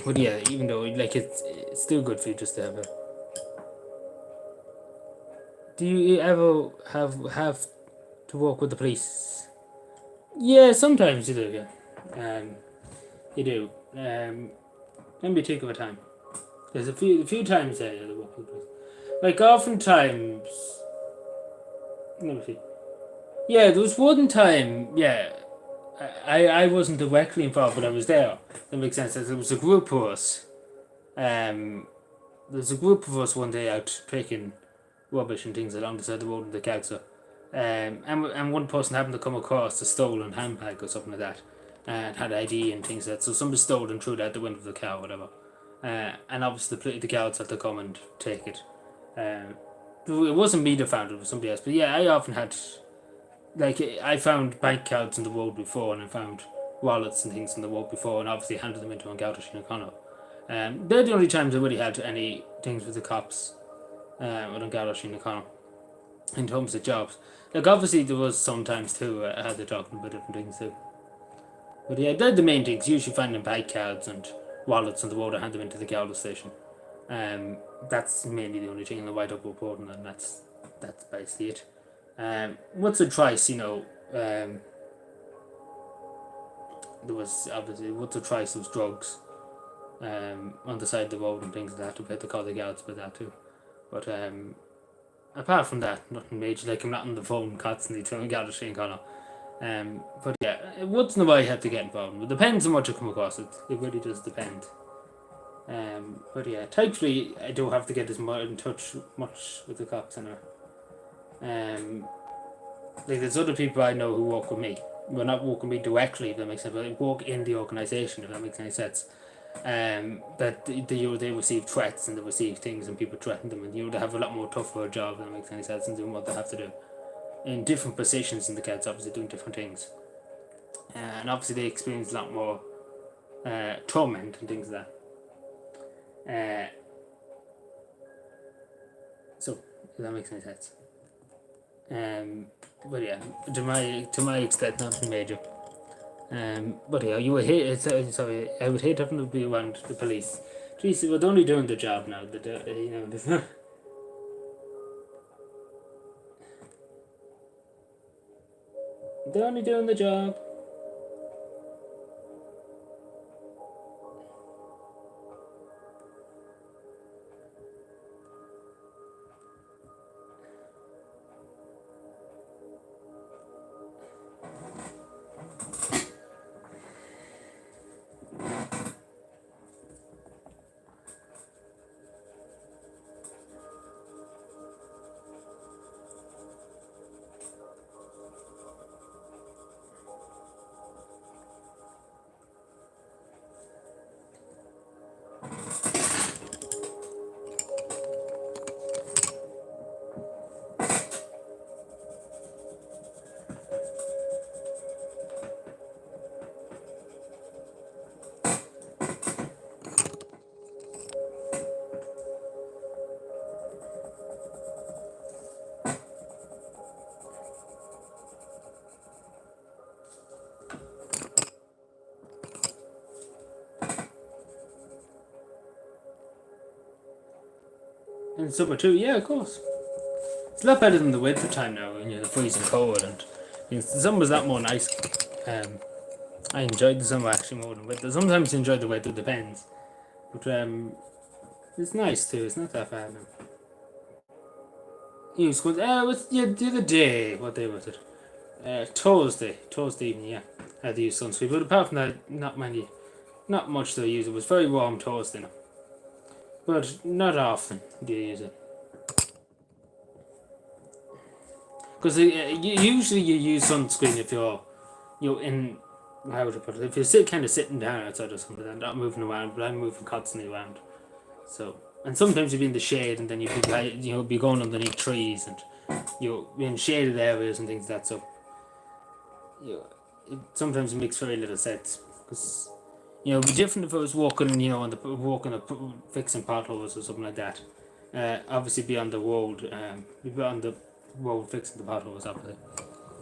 Speaker 1: But yeah, even though it's still good for you just to have it. Do you ever have to walk with the police? Yeah, sometimes you do. Yeah, you do. Let me think of a time. There's a few times there you walk with the police. Like oftentimes. Let me see. Yeah, there was one time. Yeah, I wasn't directly involved, but I was there. That makes sense. There was a group of us. There was a group of us one day out picking rubbish and things along the side of the road in the council. And one person happened to come across a stolen handbag or something like that, and had ID and things like that. So somebody stole and threw it out the window of the car or whatever. And obviously the guards had to come and take it. It wasn't me that found it, it was somebody else. But yeah, I often had, I found bank cards on the road before, and I found wallets and things on the road before, and obviously handed them into an Garda Síochána. They're the only times I really had any things with the cops, with an Garda Síochána, in terms of jobs. Like, obviously there was sometimes too, I had to talk about different things too. But yeah, they're the main things. Usually finding bank cards and wallets on the road, I hand them into the Garda station. That's mainly the only thing in the write-up reporting, and that's basically it. Once or twice, there was obviously once or twice there was drugs on the side of the road and things like that. We had to call the guards about that too. But apart from that, nothing major. Like, I'm not on the phone constantly to Garda Síochána. But yeah, once in a while I have to get involved. It depends on what you come across. It really does depend. But yeah, thankfully I don't have to get as much in touch much with the cops anymore. There's other people I know who work with me. Well, not work with me directly, if that makes sense, but they work in the organisation, if that makes any sense. that they receive threats and they receive things and people threaten them, and they have a lot more tougher job, if that makes any sense, and doing what they have to do in different positions in the kids, obviously doing different things, and obviously they experience a lot more torment and things like that. So if that makes any sense. But yeah, to my extent, nothing major. But yeah, you would hate. Sorry, I would hate having to be around the police. Jeez, they're only doing their job now. They're only doing the job. In summer too, yeah, of course. It's a lot better than the winter time now when you're freezing cold, and the summer's a lot more nice. I enjoyed the summer actually more than winter. Sometimes I enjoy the weather, depends. But it's nice too. It's not that bad now. You school? The other day. What day was it? Thursday evening. Yeah, I had to use sunscreen. But apart from that, not much to use. It was very warm Thursday now. But not often do you use it. Because usually you use sunscreen if you're in, how would I put it, if you're kind of sitting down outside or something and not moving around, but I'm moving constantly around. So, and sometimes you'll be in the shade and then you'll be going underneath trees and you'll be in shaded areas and things like that. So, sometimes it makes very little sense because it'd be different if I was walking, walking up, fixing potholes or something like that. Obviously, be on the road, be on the road fixing the potholes, obviously,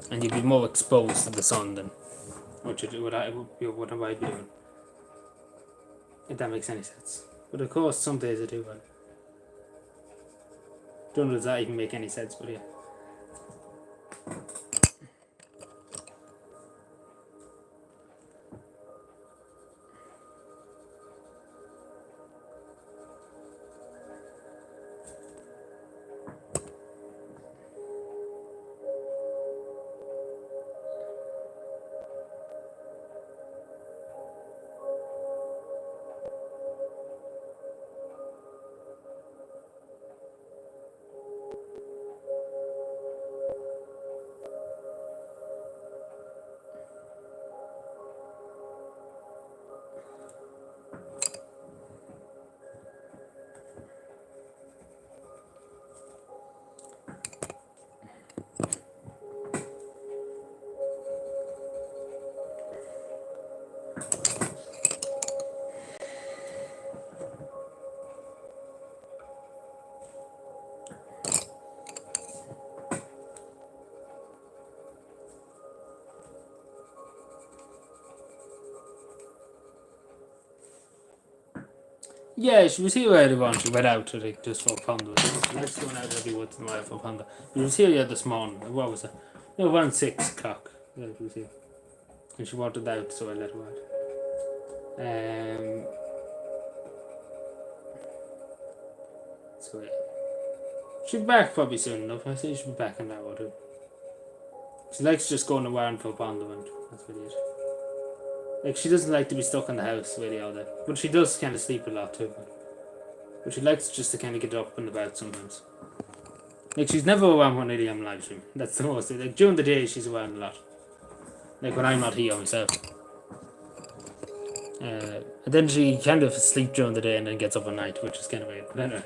Speaker 1: and you'd be more exposed to the sun than what I be doing. If that makes any sense. But of course, some days I do. But don't know if that even make any sense. But yeah. Yeah, she was here earlier on. She went out just for Panda. Let's go out every once in a while for Panda. She was here this morning. What was it? No, around 6 o'clock. Yeah, she was here. And she wanted out, so I let her out. So yeah. She'll be back probably soon enough. I say she'll be back in an hour or two. She likes just going around for Panda, and that's what it is. Like, she doesn't like to be stuck in the house really all day. But she does kind of sleep a lot too. But she likes just to kind of get up and about sometimes. Like, she's never around when I'm live stream. That's the most. Like, during the day, she's around a lot. Like, when I'm not here myself. And then she kind of sleeps during the day and then gets up at night, which is kind of weird. But anyway.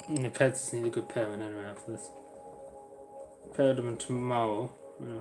Speaker 1: The pets need a good parent anyway after this. Pair them tomorrow. Yeah.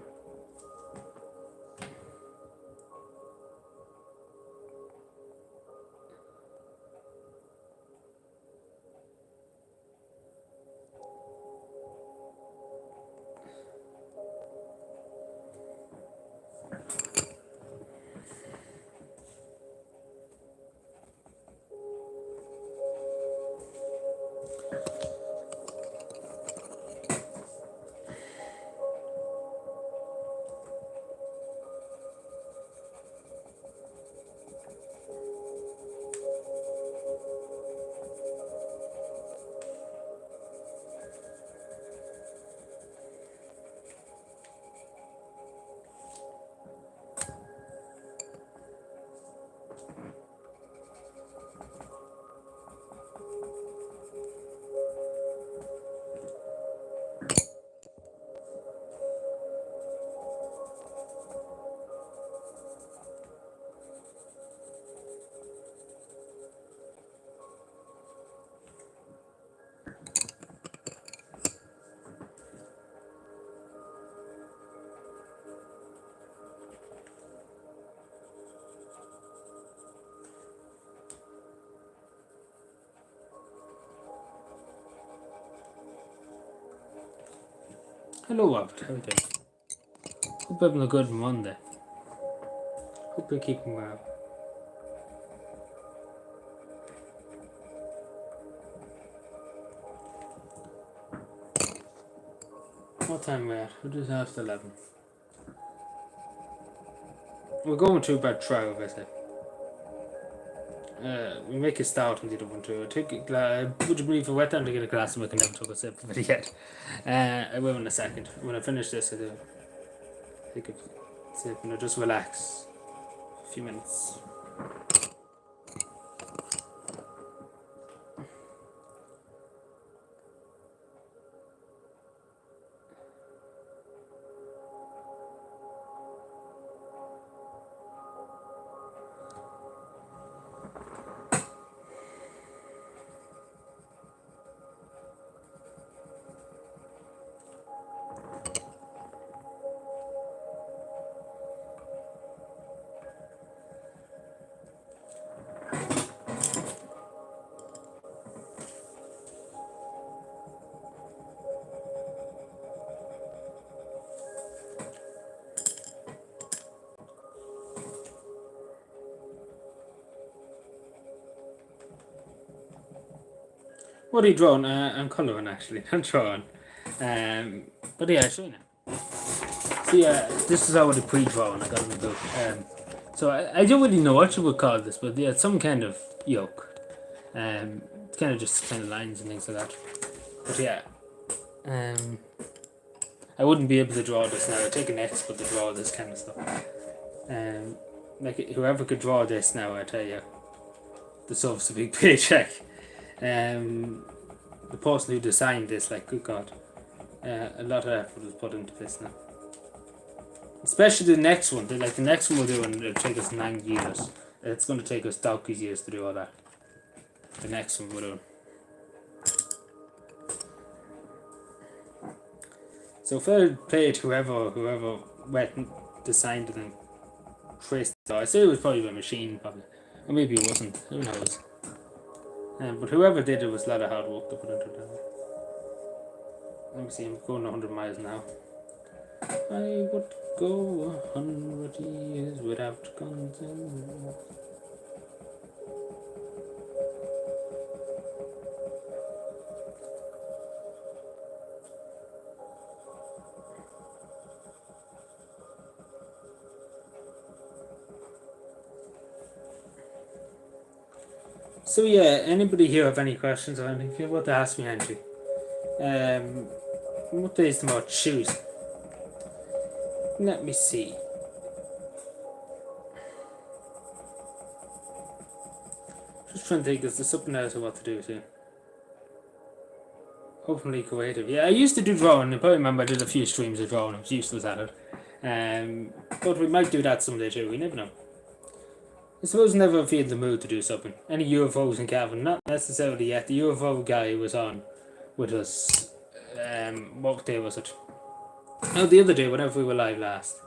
Speaker 1: Hello, Robert. How are you doing? Hope you're having a good Monday. Hope you're keeping well. What time we're at? It is after 11. We're going to about 12, I said. We make a start on the other one too. Would you believe I went down to get a glass of milk and never took a sip of it yet? I will in a second. When I finish this, I do take a sip and I just relax. A few minutes. What are you drawing? I'm colouring actually. I'm drawing. But yeah, I'll show you now. See, this is how the pre-drawing I got in the book. So I don't really know what you would call this, but yeah, it's some kind of yoke. It's kind of just kind of lines and things like that. But yeah, I wouldn't be able to draw this now. I'd take an expert to draw this kind of stuff. Like whoever could draw this now, I tell you, deserves a big paycheck. The person who designed this, like, good God, a lot of effort was put into this now. Especially the next one. The next one we're doing, it'll take us 9 years. It's going to take us donkey's years to do all that. The next one we're doing. So fair play to whoever went and designed it and traced it. I say it was probably a machine, probably, or maybe it wasn't. Who knows? But whoever did it was a lot of hard work to put into that. Let me see. I'm going 100 miles now. I would go 100 years without guns and... So yeah, anybody here have any questions or anything? If you want to ask me, Andrew, What day is tomorrow? Tuesday. Let me see. Just trying to think, is there something else I want to do too? Hopefully creative. Yeah, I used to do drawing. I probably remember I did a few streams of drawing. I was useless at it. But we might do that someday too. We never know. I suppose never feel the mood to do something. Any UFOs in Cavan? Not necessarily yet. The UFO guy was on with us. What day was it? No, the other day, whenever we were live last.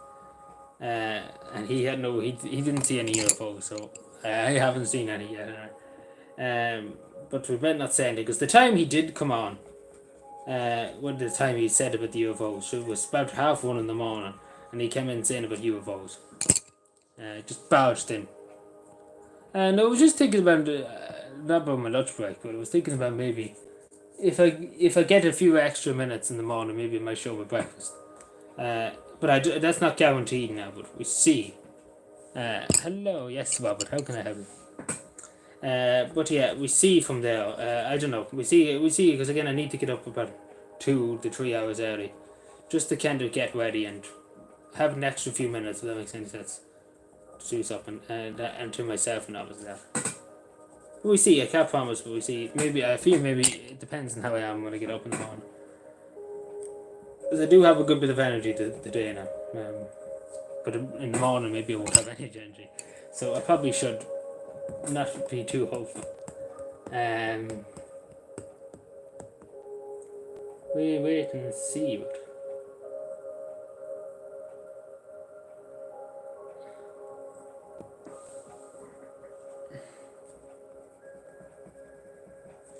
Speaker 1: And he had he didn't see any UFOs, so I haven't seen any yet. But we better not say anything, because the time he did come on, when the time he said about the UFOs, it was about 1:30 in the morning, and he came in saying about UFOs. Just barged in. And I was just thinking about, not about my lunch break, but I was thinking about maybe, if I get a few extra minutes in the morning, maybe I might show my breakfast. But that's not guaranteed now, but we see. Hello, yes, Robert, how can I help you? But yeah, we see from there. I don't know. We see because again, I need to get up about 2 to 3 hours early, just to kind of get ready and have an extra few minutes. If that makes any sense, to do something and to myself and all of that. But we see. I can't promise, but we see. Maybe I feel maybe it depends on how I am when I get up in the morning. Because I do have a good bit of energy today now. But in the morning maybe I won't have any energy, so I probably should not be too hopeful. We wait and see.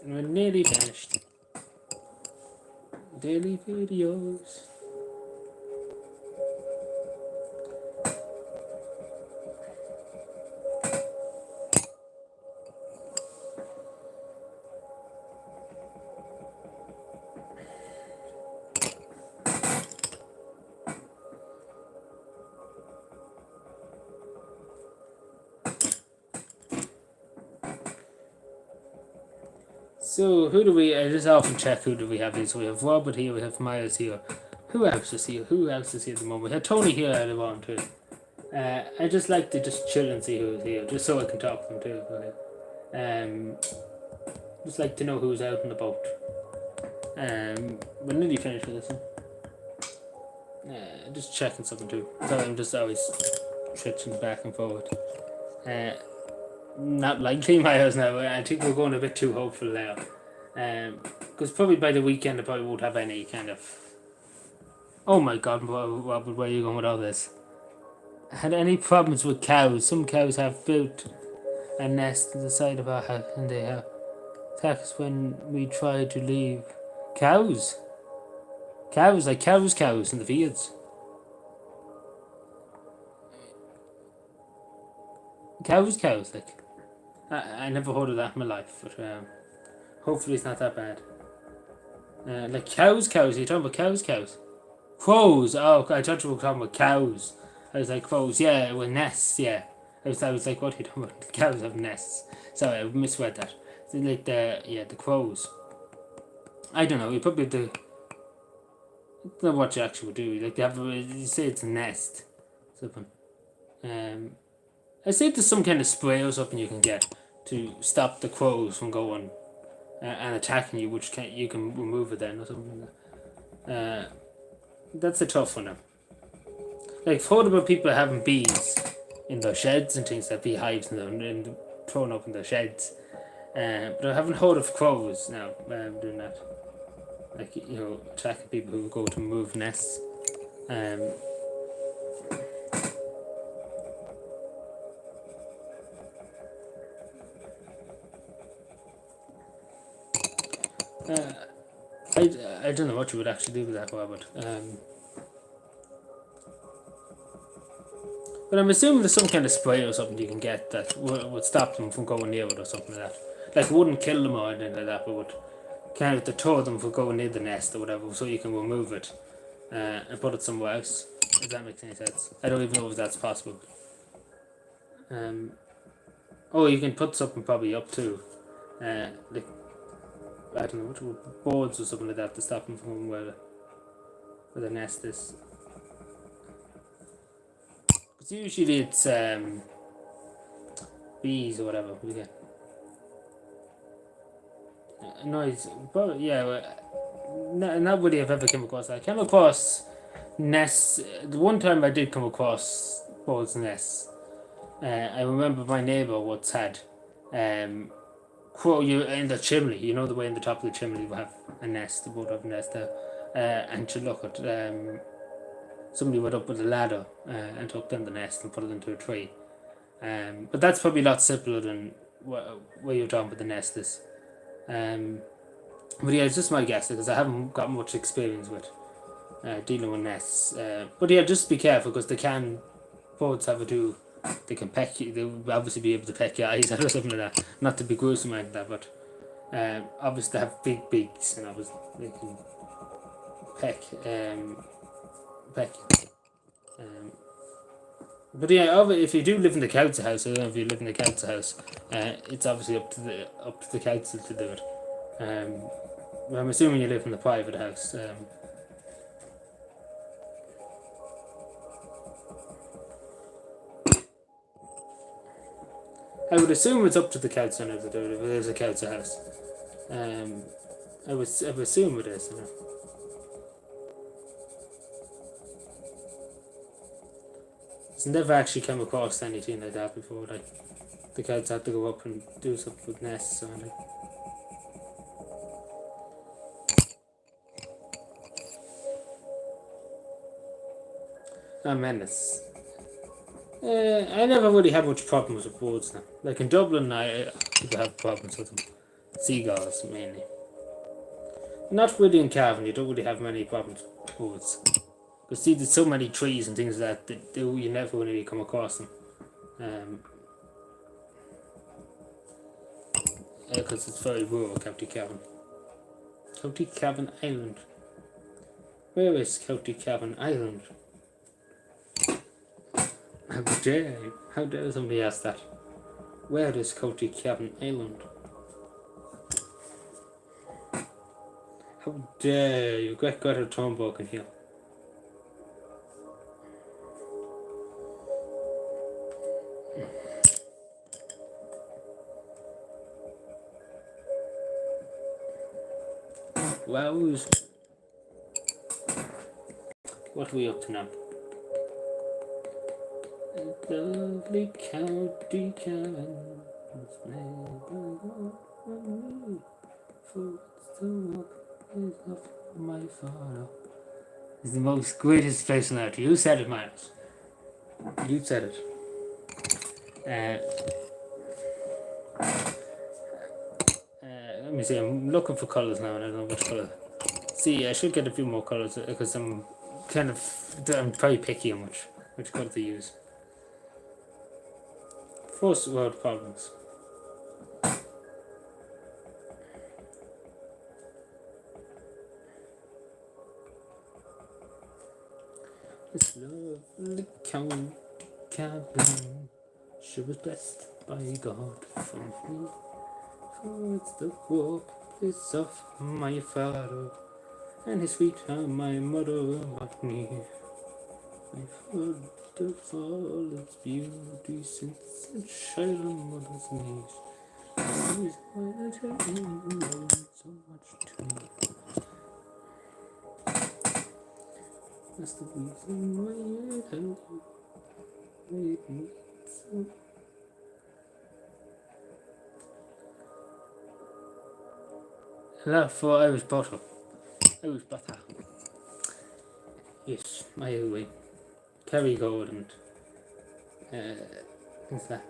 Speaker 1: We're nearly finished. Daily videos. So who do we? I just often check who do we have here. So we have Robert here. We have Miles here. Who else is here? Who else is here at the moment? We had Tony here earlier on too. I just like to just chill and see who's here, just so I can talk to them too. Just like to know who's out and about. We're nearly finished with this one. Just checking something too. So I'm just always switching back and forward. Not likely Miles now. I think we're going a bit too hopeful now. Because probably by the weekend I probably won't have any kind of. Oh my God, Robert, where are you going with all this? Had any problems with cows? Some cows have built a nest to the side of our house, and they have attacked us when we try to leave. Cows? Cows, like cows in the fields. Cows, like. I never heard of that in my life, but hopefully it's not that bad. Like cows, you're talking about cows? Crows, oh, I thought you were talking about cows. I was like, crows, yeah, with nests, yeah. I was like, what are you talking about? The cows have nests. Sorry, I misread that. So, like the crows. I don't know, you probably do. I don't know what you actually would do. Like, you say it's a nest. Something. I say there's some kind of spray or something you can get to stop the crows from going and attacking you, which you can remove it then or something. That's a tough one now. Like, I've heard about people having bees in their sheds and things, like beehives and thrown up in their sheds. But I haven't heard of crows now doing that. Like, attacking people who go to move nests. I don't know what you would actually do with that, Robert. But I'm assuming there's some kind of spray or something you can get that would stop them from going near it or something like that. Like, it wouldn't kill them or anything like that, but would kind of deter them from going near the nest or whatever, so you can remove it and put it somewhere else. If that makes any sense. I don't even know if that's possible. Oh, you can put something probably up too. Like, I don't know, what boards or something like that to stop them from where the nest is. But usually it's bees or whatever we get. Noise, but yeah, nobody I've ever come across. I came across nests. The one time I did come across birds' nests, I remember my neighbour once had crow you in the chimney. You know the way in the top of the chimney we have a nest, the bird have a nest there. And to look at somebody went up with a ladder and took down the nest and put it into a tree. But that's probably a lot simpler than where you're talking about the nest is. But yeah, it's just my guess because I haven't got much experience with dealing with nests. But yeah, just be careful because birds have a do. They can peck you. They'll obviously be able to peck your eyes out or something like that. Not to be gruesome like that, but obviously they have big beaks and obviously they can peck. Peck. But yeah, if you do live in the council house, I don't know if you live in the council house, it's obviously up to the council to do it. I'm assuming you live in the private house. I would assume it's up to the council now to do it if it is a council house. I would assume it is. You know. It's never actually come across anything like that before. Like the council had to go up and do something with nests or anything. Menace. I never really had much problems with birds now. Like in Dublin, people have problems with them. Seagulls mainly. Not really in Cavan. You don't really have many problems with birds. Because see, there's so many trees and things like that you never really come across them. Because it's very rural, County Cavan. County Cavan Island. Where is County Cavan Island? How dare somebody ask that? Where is County Cavan Island? How dare you get Greta Thunberg in here? Wow. What are we up to now? Lovely County Cavan. My father is the most greatest place on earth. You said it, Miles. You said it. Let me see. I'm looking for colours now, and I don't know which colour. See, I should get a few more colours because I'm very picky on which colour to use. First world problems. This lovely county cabin, she was blessed by God from me. For it's the workplace of my father, and his feet are my mother what me. I've heard of all its beauty since a child on mother's knees. Always why I tell you so much to me. That's the reason why I tell you. Made me so. Hello for Irish butter. Irish butter. Yes, my way. Kerrygold and what's that?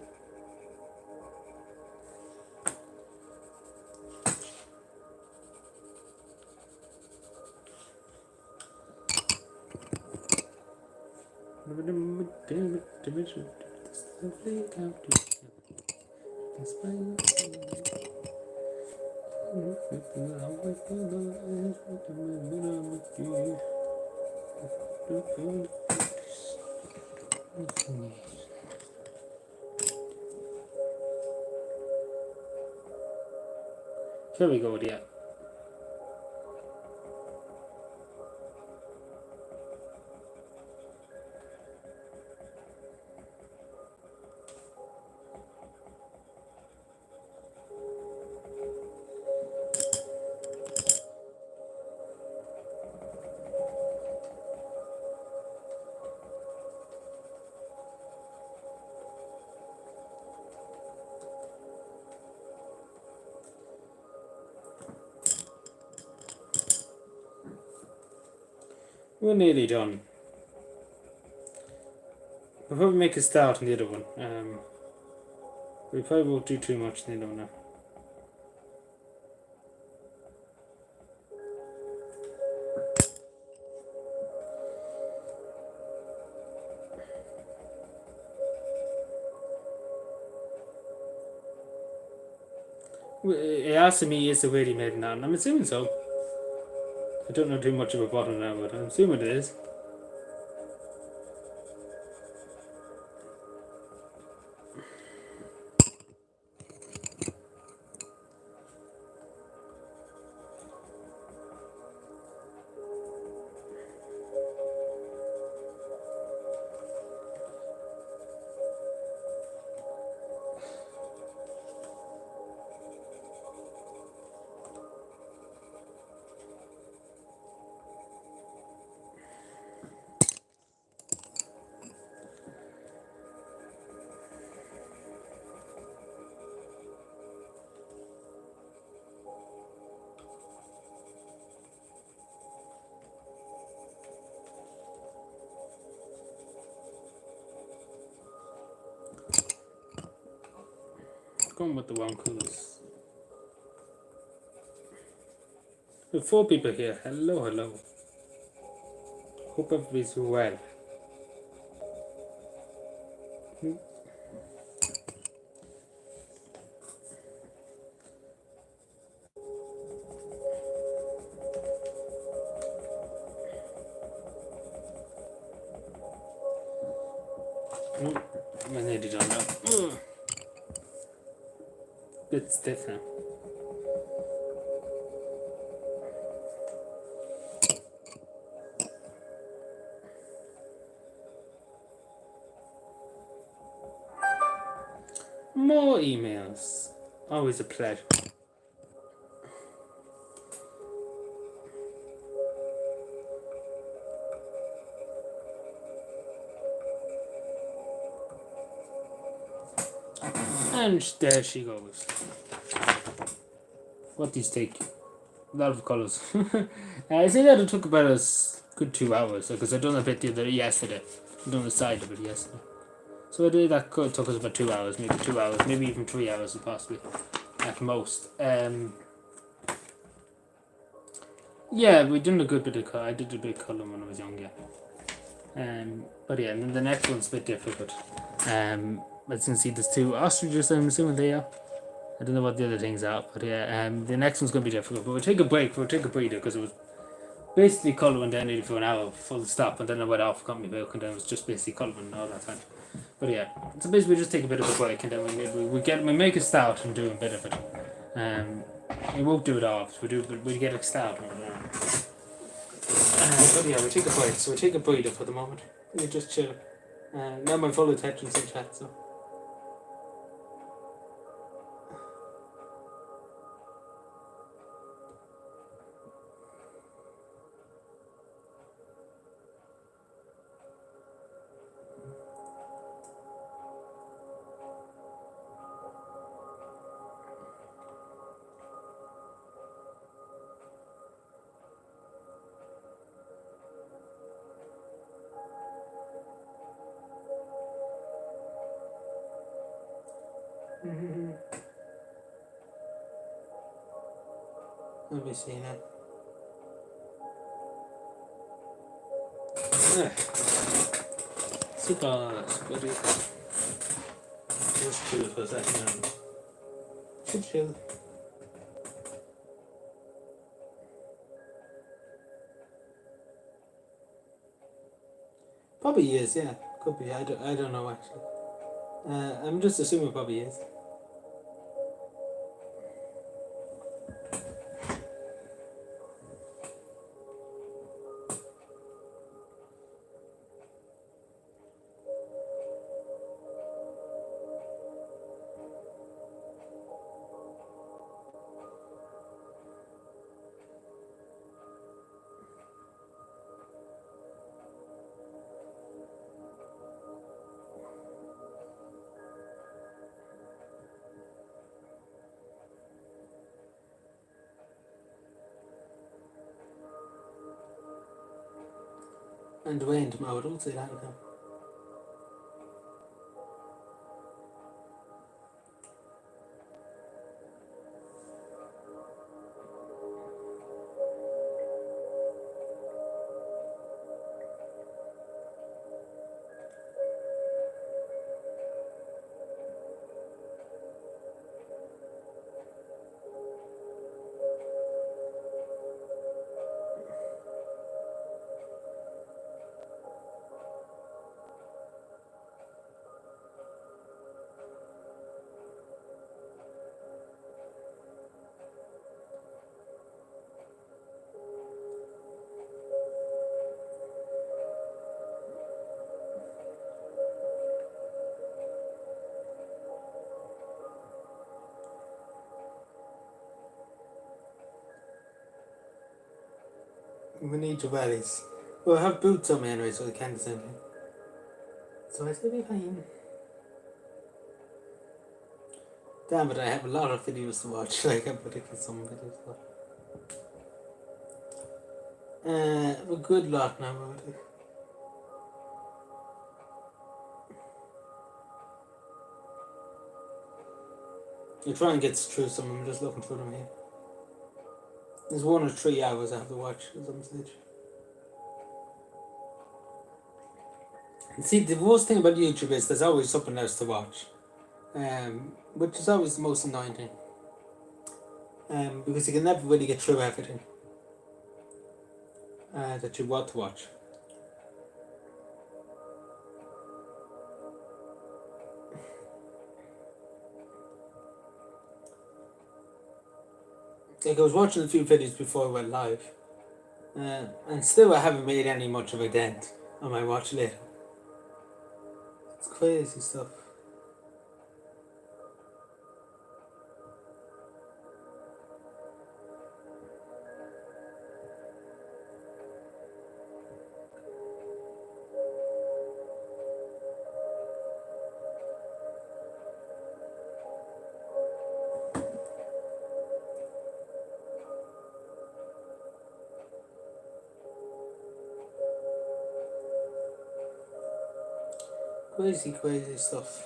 Speaker 1: Here we go, yeah. We're nearly done. We'll probably make a start on the other one. We probably won't do too much in the other one now. It asked me, is the weighty maiden on? I'm assuming so. I don't know too much about bottom now, but I'm assuming it is. Going with the one colours. There are 4 people here. Hello, hello. Hope everybody's well. I'm nearly done now. Bit stiff now. More emails. Always a pleasure. And there she goes. What these take? A lot of colours. I say that it took about a good 2 hours because I done a bit yesterday. I done the side of it yesterday. So I did that took us about 2 hours, maybe 2 hours, maybe even 3 hours possibly at most. Yeah, we done a good bit of colour. I did a bit of colour when I was young, yeah. But yeah, and then the next one's a bit difficult. As you can see, there's 2 ostriches. I'm assuming they are. I don't know what the other things are, but yeah, the next one's gonna be difficult. But we'll take a break. We'll take a breather because it was basically colouring down nearly for an hour, full stop, and then I went off, got my milk, and then it was just basically colouring all that time. But yeah, so basically we just take a bit of a break, and then we make a start and do a bit of it. We won't do it all. We get a start. But yeah, we take a break. So we take a breather for the moment. We just chill. Now my full attention's in chat, so. Let me see now. Super, buddy. Just chill for a second. Chill. Probably is, yeah. Could be. I don't know actually. I'm just assuming probably is. And Dwayne tomorrow, don't say that again. We need your valleys. Well, I have boots on me anyway, so I can't send me. So I should be fine. Damn it, I have a lot of videos to watch. Like, I'm predicting some videos. A good lot now, already. I try and get through some of them, just looking through them here. There's 1 or 3 hours I have to watch at some stage. And see, the worst thing about YouTube is there's always something else to watch. Which is always the most annoying thing. Because you can never really get through everything that you want to watch. Like, I was watching a few videos before I went live, and still I haven't made any much of a dent on my watch later. It's crazy stuff. Crazy stuff.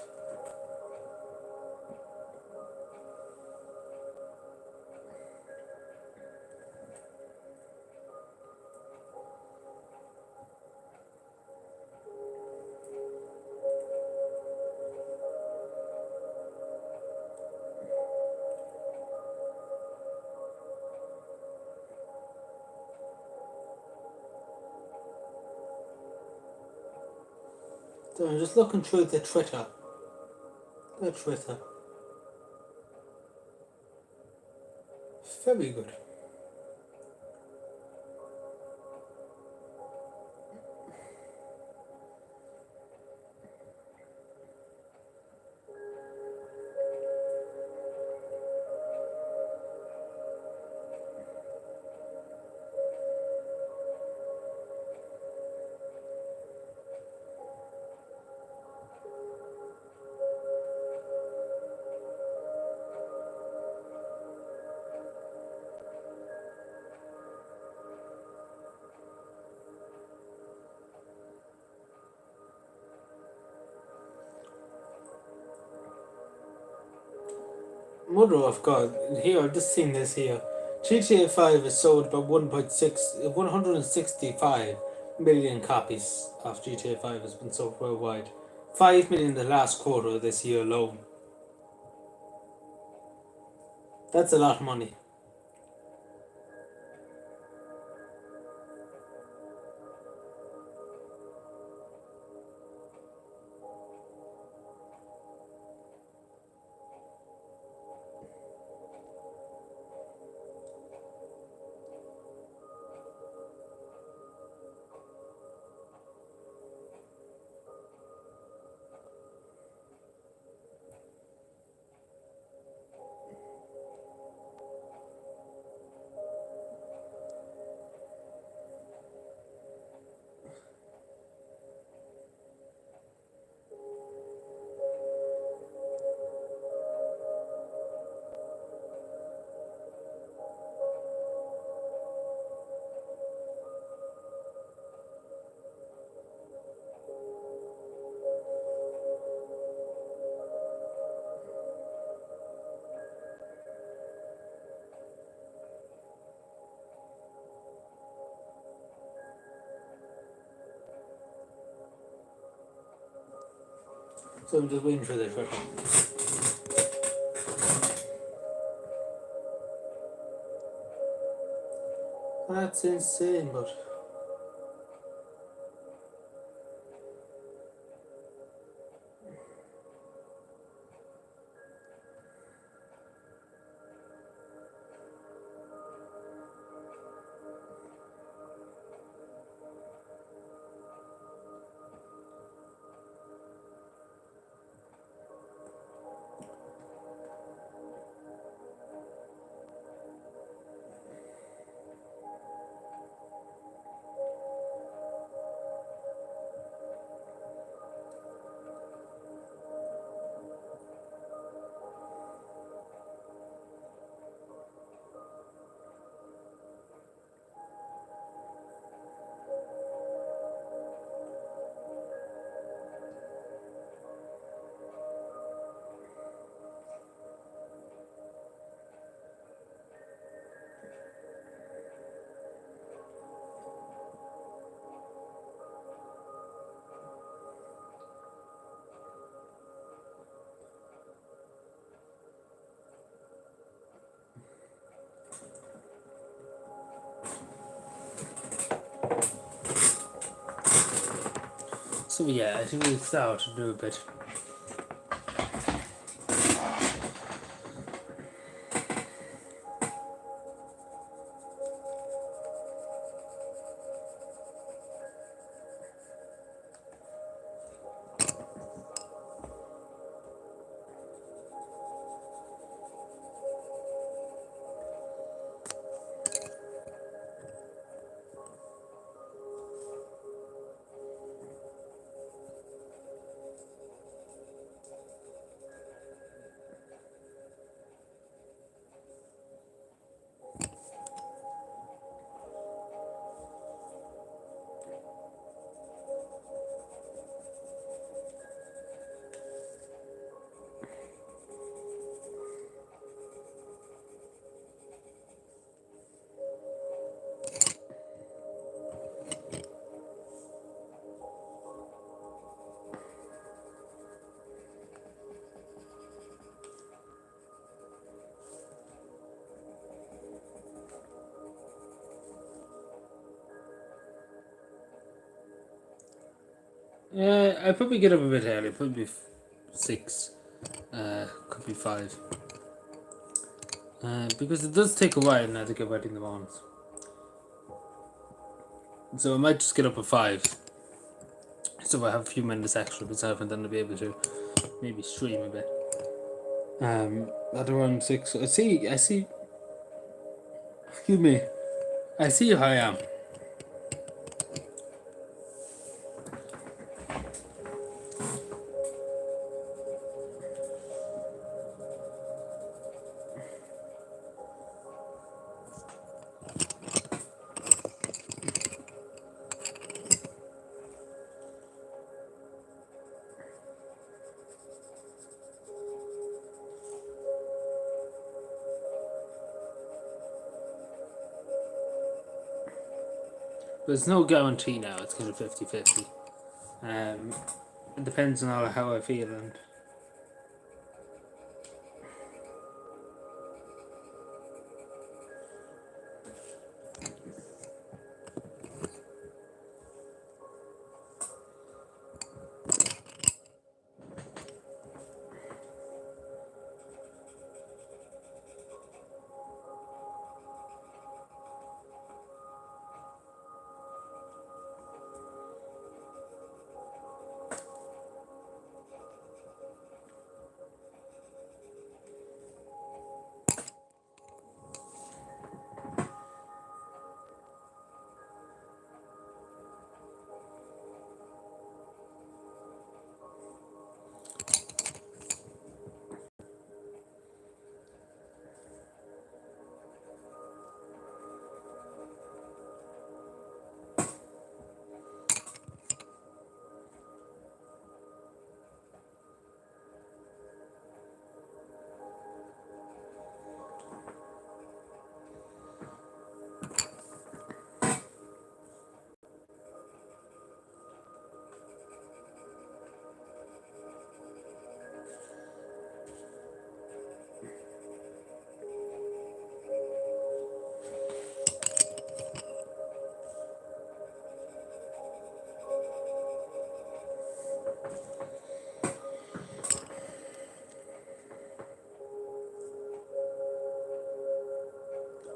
Speaker 1: So I'm just looking through the Twitter. Very good. Mother of God, here, I've just seen this here. GTA 5 has sold about 165 million copies of GTA 5 has been sold worldwide. 5 million in the last quarter of this year alone. That's a lot of money. So I'm just waiting for the shuttle. That's insane, but so yeah, I think we start to do a bit. Yeah, I probably get up a bit early, probably 6, could be 5. Because it does take a while now to get ready in the mornings. So I might just get up at 5. So I have a few minutes extra myself and then I'll be able to maybe stream a bit. At around 6. I see, excuse me, I see how I am. There's no guarantee now, it's kind of 50-50. It depends on how I feel and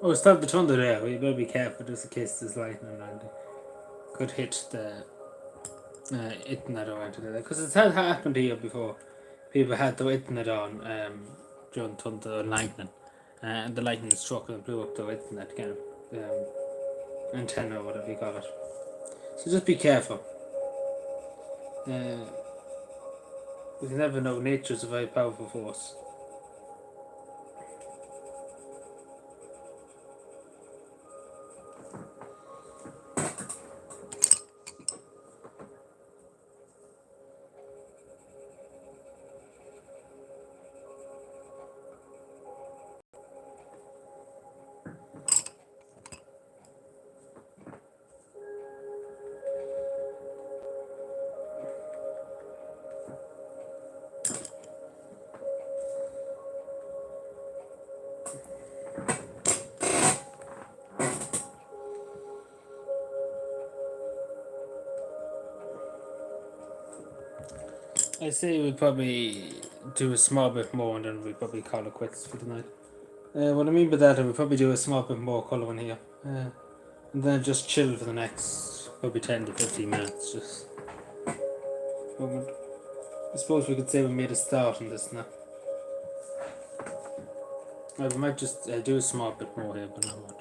Speaker 1: Oh, stop the thunder there. You better be careful just in case there's lightning around it. Could hit the internet or anything like that. Because it's had happened here before. People had the internet on during thunder and lightning. And the lightning struck and blew up the internet kind of antenna or whatever you call it. So just be careful. You never know, nature's a very powerful force. I say we probably do a small bit more and then we probably call it quits for the night. What I mean by that, we probably do a small bit more colouring here. And then just chill for the next probably 10 to 15 minutes. Just. I suppose we could say we made a start on this now. We might just do a small bit more here, but not much.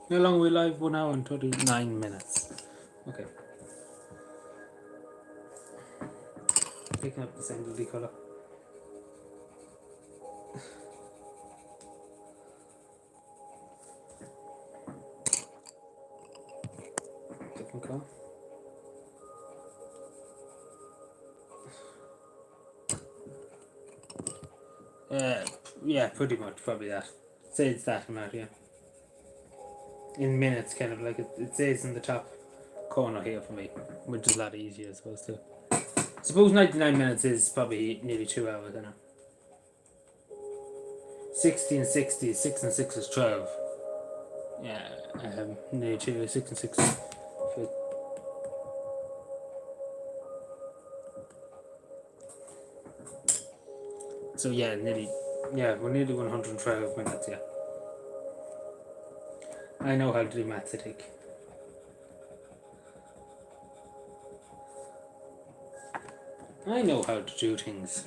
Speaker 1: How long are we live? 1 hour and 39 minutes. Okay. Picking up the single colour. Different colour. Yeah, pretty much, probably that. Say it's that amount, yeah. In minutes, kind of like it says in the top corner here for me, which is a lot easier, I suppose, too. Suppose 99 minutes is probably nearly 2 hours, I know. 60 and 60, 6 and 6 is 12. Yeah, nearly 2, 6 and 6. So yeah, we're nearly 112 minutes, yeah. I know how to do maths, I think. I know how to do things.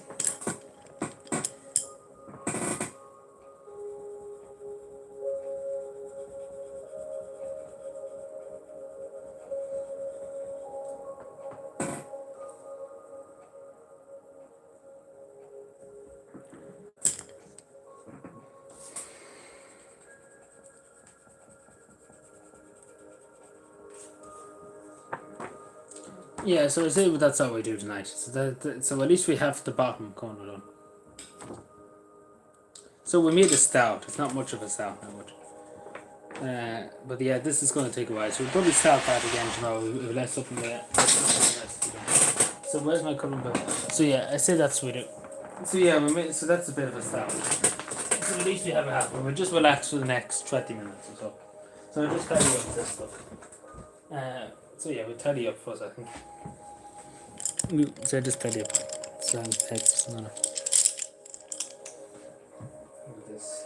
Speaker 1: Yeah, so I say that's how we do tonight. So at least we have the bottom corner done. So we made a start. It's not much of a start now, but yeah, this is going to take a while. So we'll probably start that again tomorrow. We'll let something there. So where's my colour book? So yeah, I say that's what we do. So yeah, so that's a bit of a start. So at least we have a half. We'll just relax for the next 20 minutes or so. So I'll just tidy up this stuff. So yeah, we'll tidy up first, I think. So just tidy up. So that's no. Look at this.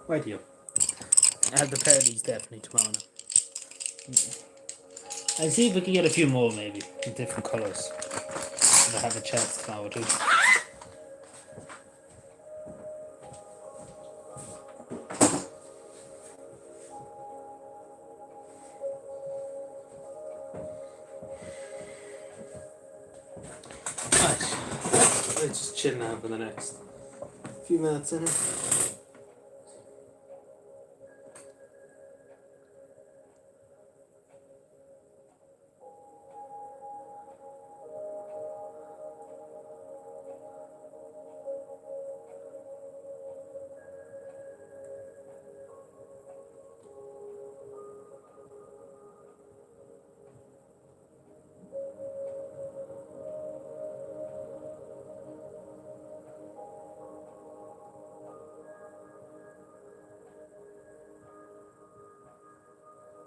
Speaker 1: Right here. I have the pair of these definitely tomorrow now. I'll see if we can get a few more maybe in different colours. And I have a chance tomorrow too. Right. Let's just chill now for the next few minutes in it.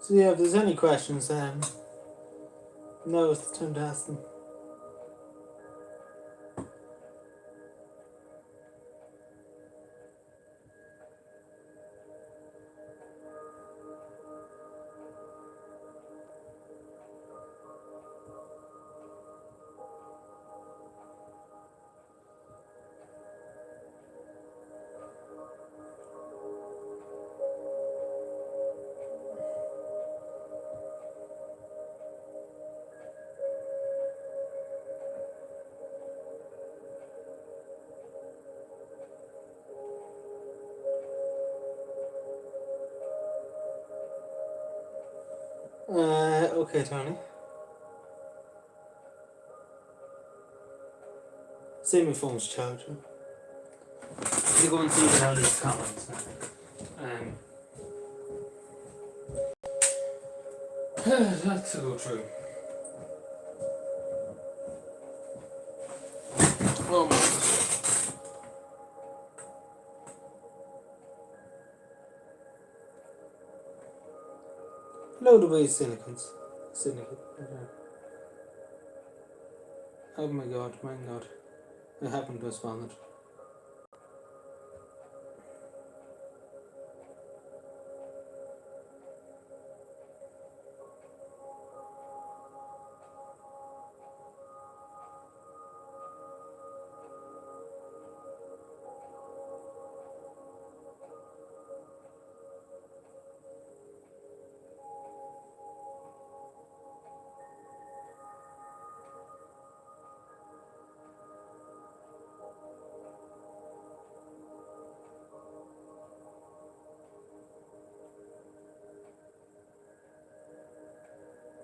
Speaker 1: So yeah, if there's any questions, now is the time to ask them. Okay, Tony. Say my phone's charging. You go and see what all these comments. That's to go through. Oh my gosh. Load away Syndicate. Oh my god, I haven't responded.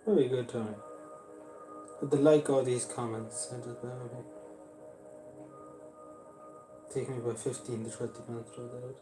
Speaker 1: Very good, Tony. But like all these comments, and that would be take me about 15 to 20 minutes to throw that out.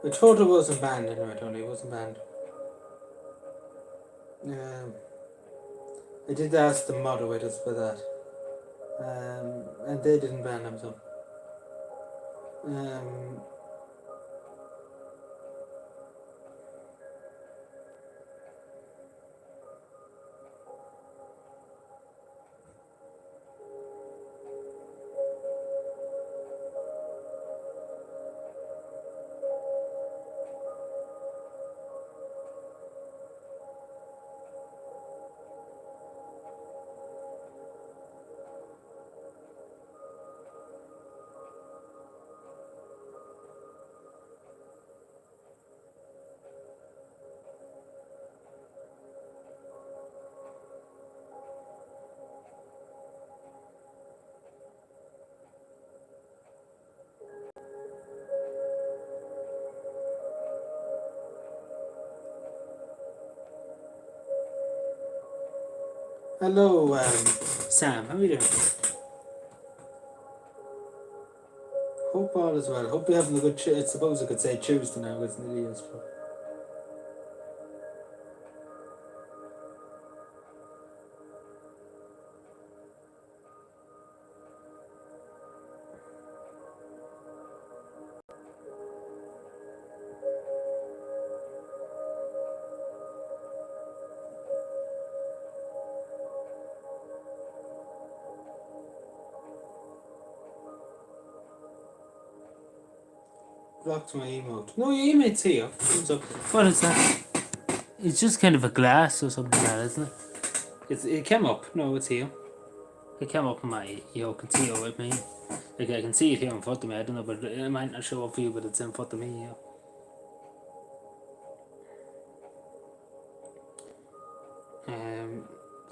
Speaker 1: I thought it wasn't banned anyway, Tony. It wasn't banned. I did ask the moderators for that. And they didn't ban him, so. Hello, Sam. How are you doing? Hope all is well. Hope you're having a good. I suppose I could say Tuesday now, isn't it? Yes. Blocked my emote. No, your emote's here. So, what is that? It's just kind of a glass or something like that, isn't it? It came up. No, it's here. It came up in my. You can see it with me. Like I can see it here in front of me. I don't know, but it might not show up for you, but it's in front of me.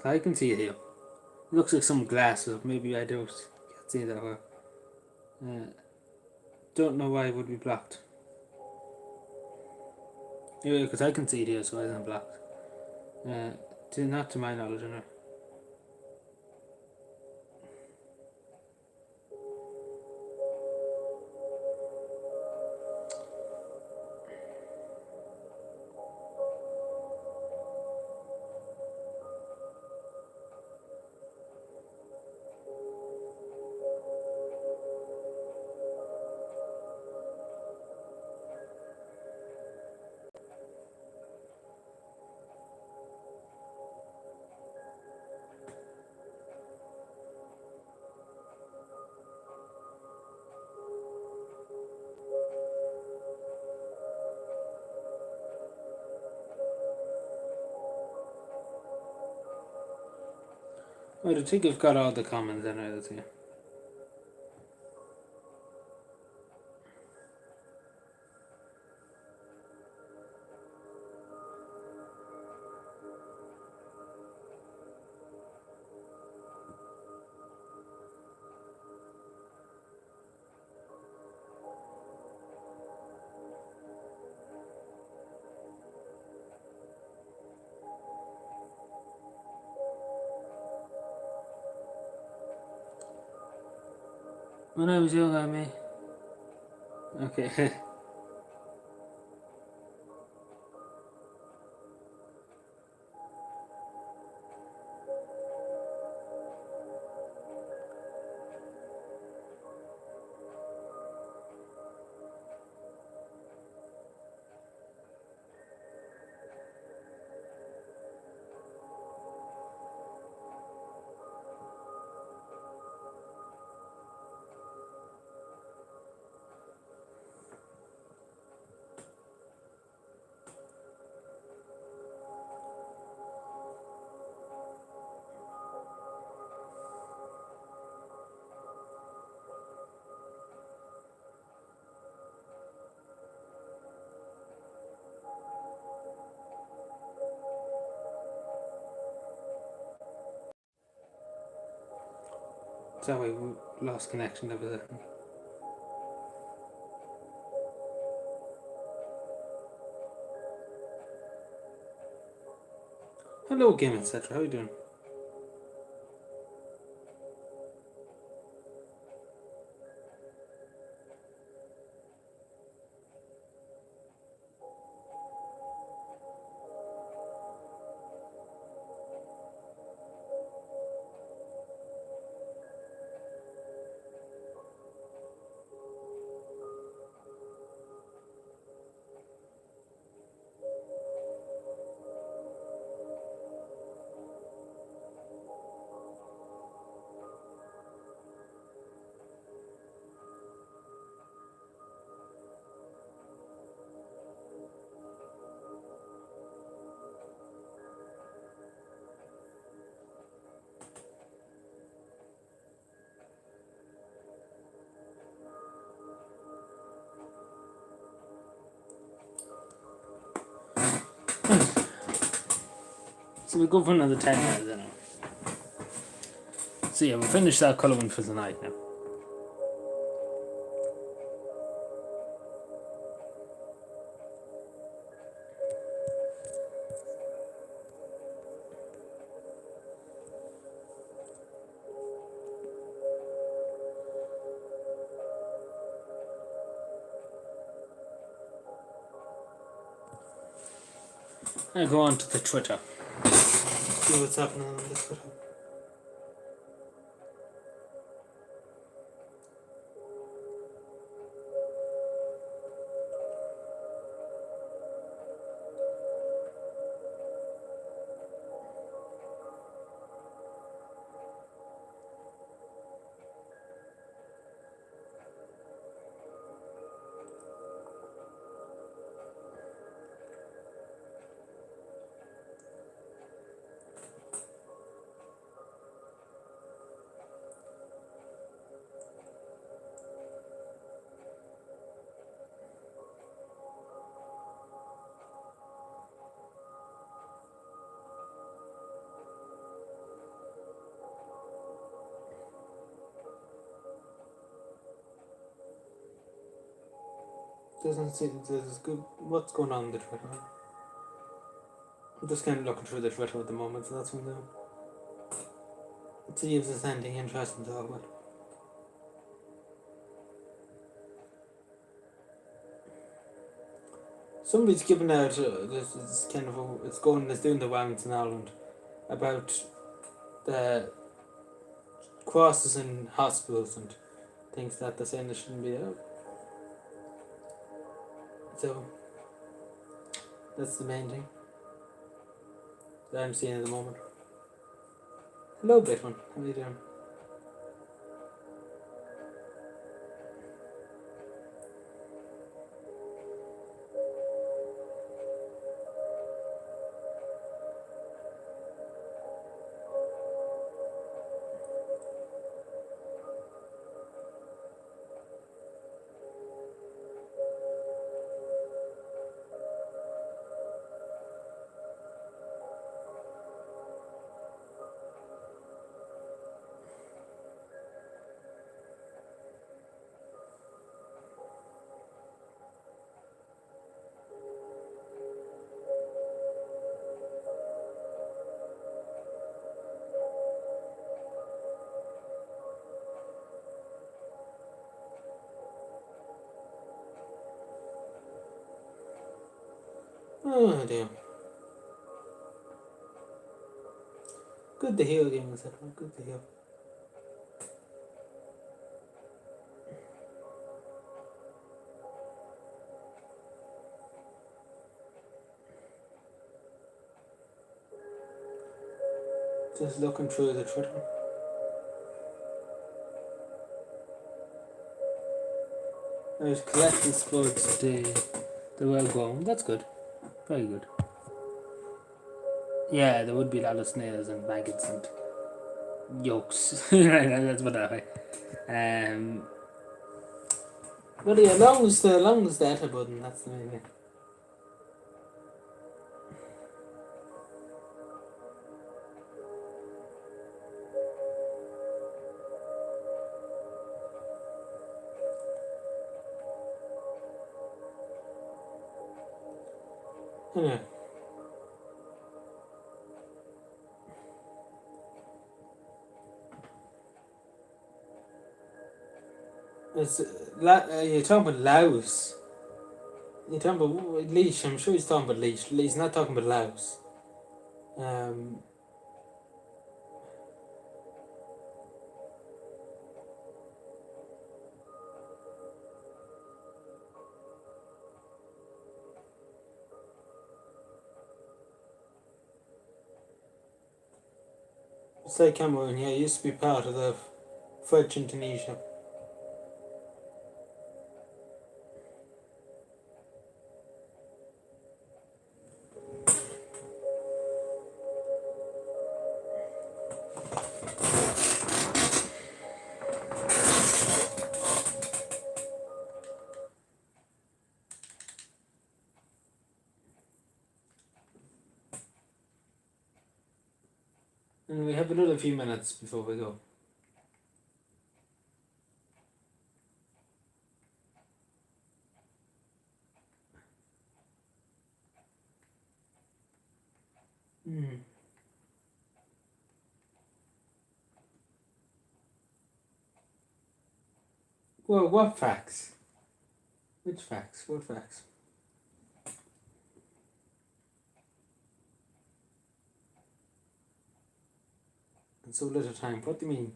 Speaker 1: I can see it here. It looks like some glass, so maybe I don't. Can't see that well. Don't know why it would be blocked. Yeah, because I can see it here, so it isn't blocked. Not to my knowledge, anyway. Well, I think I've got all the comments in it. Yeah. When I was young, I may. Okay. Sorry, we lost connection there for a second. Hello, Game Etc. How you doing? So we go for another 10 minutes now. So yeah, we'll finish that colour one for tonight now. I go on to the Twitter. See what's happening on this Twitter. Doesn't see there's good. What's going on in the Twitter? I'm just kind of looking through the Twitter at the moment, so that's what I'm doing. Let's see if there's anything interesting to talk about. Somebody's given out this kind of it's doing the rounds in Ireland about the crosses in hospitals and things that they're saying they shouldn't be out. So that's the main thing that I'm seeing at the moment. Hello, Bitman. How are you doing? Oh dear. Good to hear again, etc. Good to hear. Just looking through the Twitter. There's collecting sports the world going. That's good. Very good. Yeah, there would be a lot of snails and maggots and yolks. That's what I. Um, but yeah, long as the enter button, that's the main thing. Anyway. It's you're talking about Laos. You're talking about Leash. I'm sure he's talking about Leash. He's not talking about Laos. It's like Cameroon. Yeah, it used to be part of the French Indonesia. And we have another few minutes before we go. Well, what facts? Which facts? What facts? And so little time. What do you mean?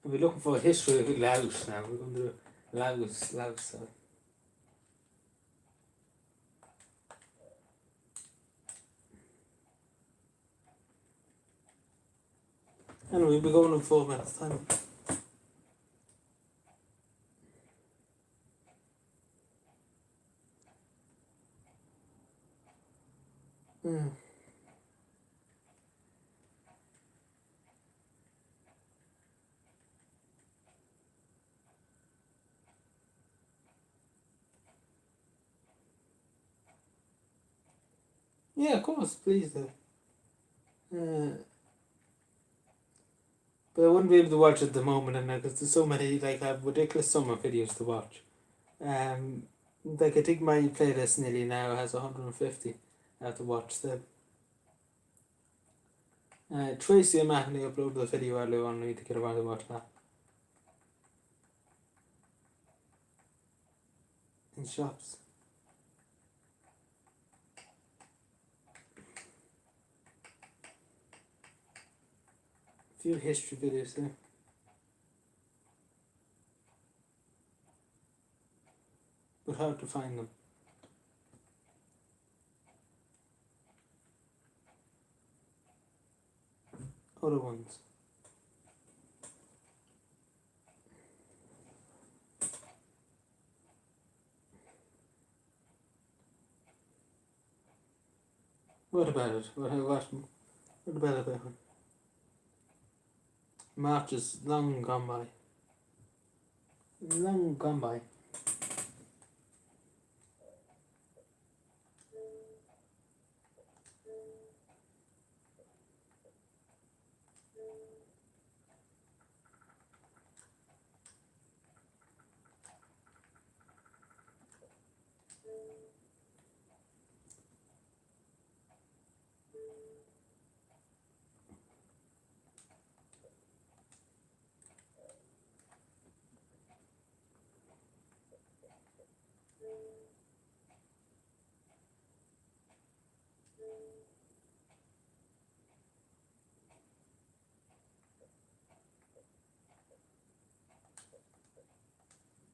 Speaker 1: We're looking for a history of Laos now. We're going to do Laos. Anyway, we'll be going in 4 minutes time. Yeah, of course, please do. But I wouldn't be able to watch at the moment, and because there's so many, like, I have ridiculous summer videos to watch. Like, I think my playlist nearly now has 150 I have to watch them. Tracy and Mahoney uploaded the video earlier on. I need to get around to watch that. In shops. A few history videos there. But hard to find them. Other ones. What about it? What about it? March is long gone by. Long gone by.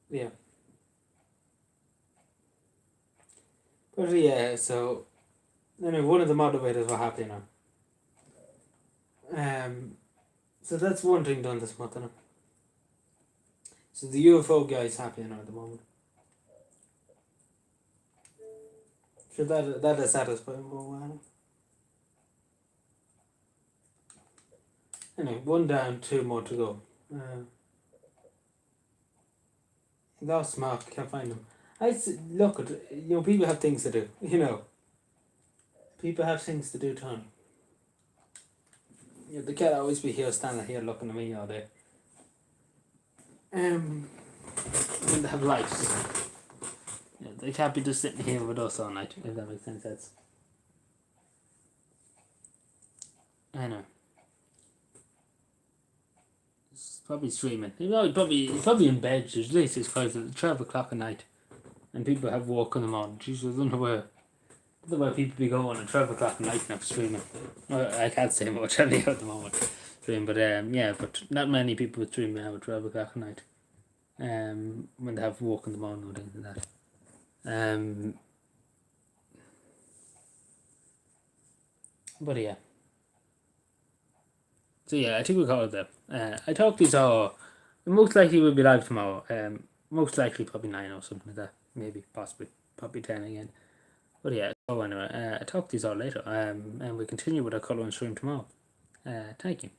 Speaker 1: Yeah. But yeah, so anyway, one of the motivators were happy now. So that's one thing done this month, innit? So the UFO guy is happy now at the moment. So that is satisfying for a while. Anyway, one down, two more to go. Lost Mark, can't find him. Look at people have things to do. People have things to do, Tony. Yeah, they can't always be here standing here looking at me all day. And they have lives. Yeah, they can't be just sitting here with us all night, if that makes any sense. I know. It's probably streaming. Probably in bed. At least it's close at 12 o'clock at night. And people have work in the morning. Jesus, I don't know where people be going at 12 o'clock at night now streaming. Well, I can't say much at the moment. Stream, but yeah, but not many people stream now at 12 o'clock at night. When they have work in the morning or things like that. But yeah. So yeah, I think we'll call it there. I talked these all. Most likely we'll be live tomorrow. Most likely probably 9 or something like that. Maybe, possibly, probably 10 again. But yeah, so anyway, I talk these all later. And we continue with our colour and stream tomorrow. Thank you.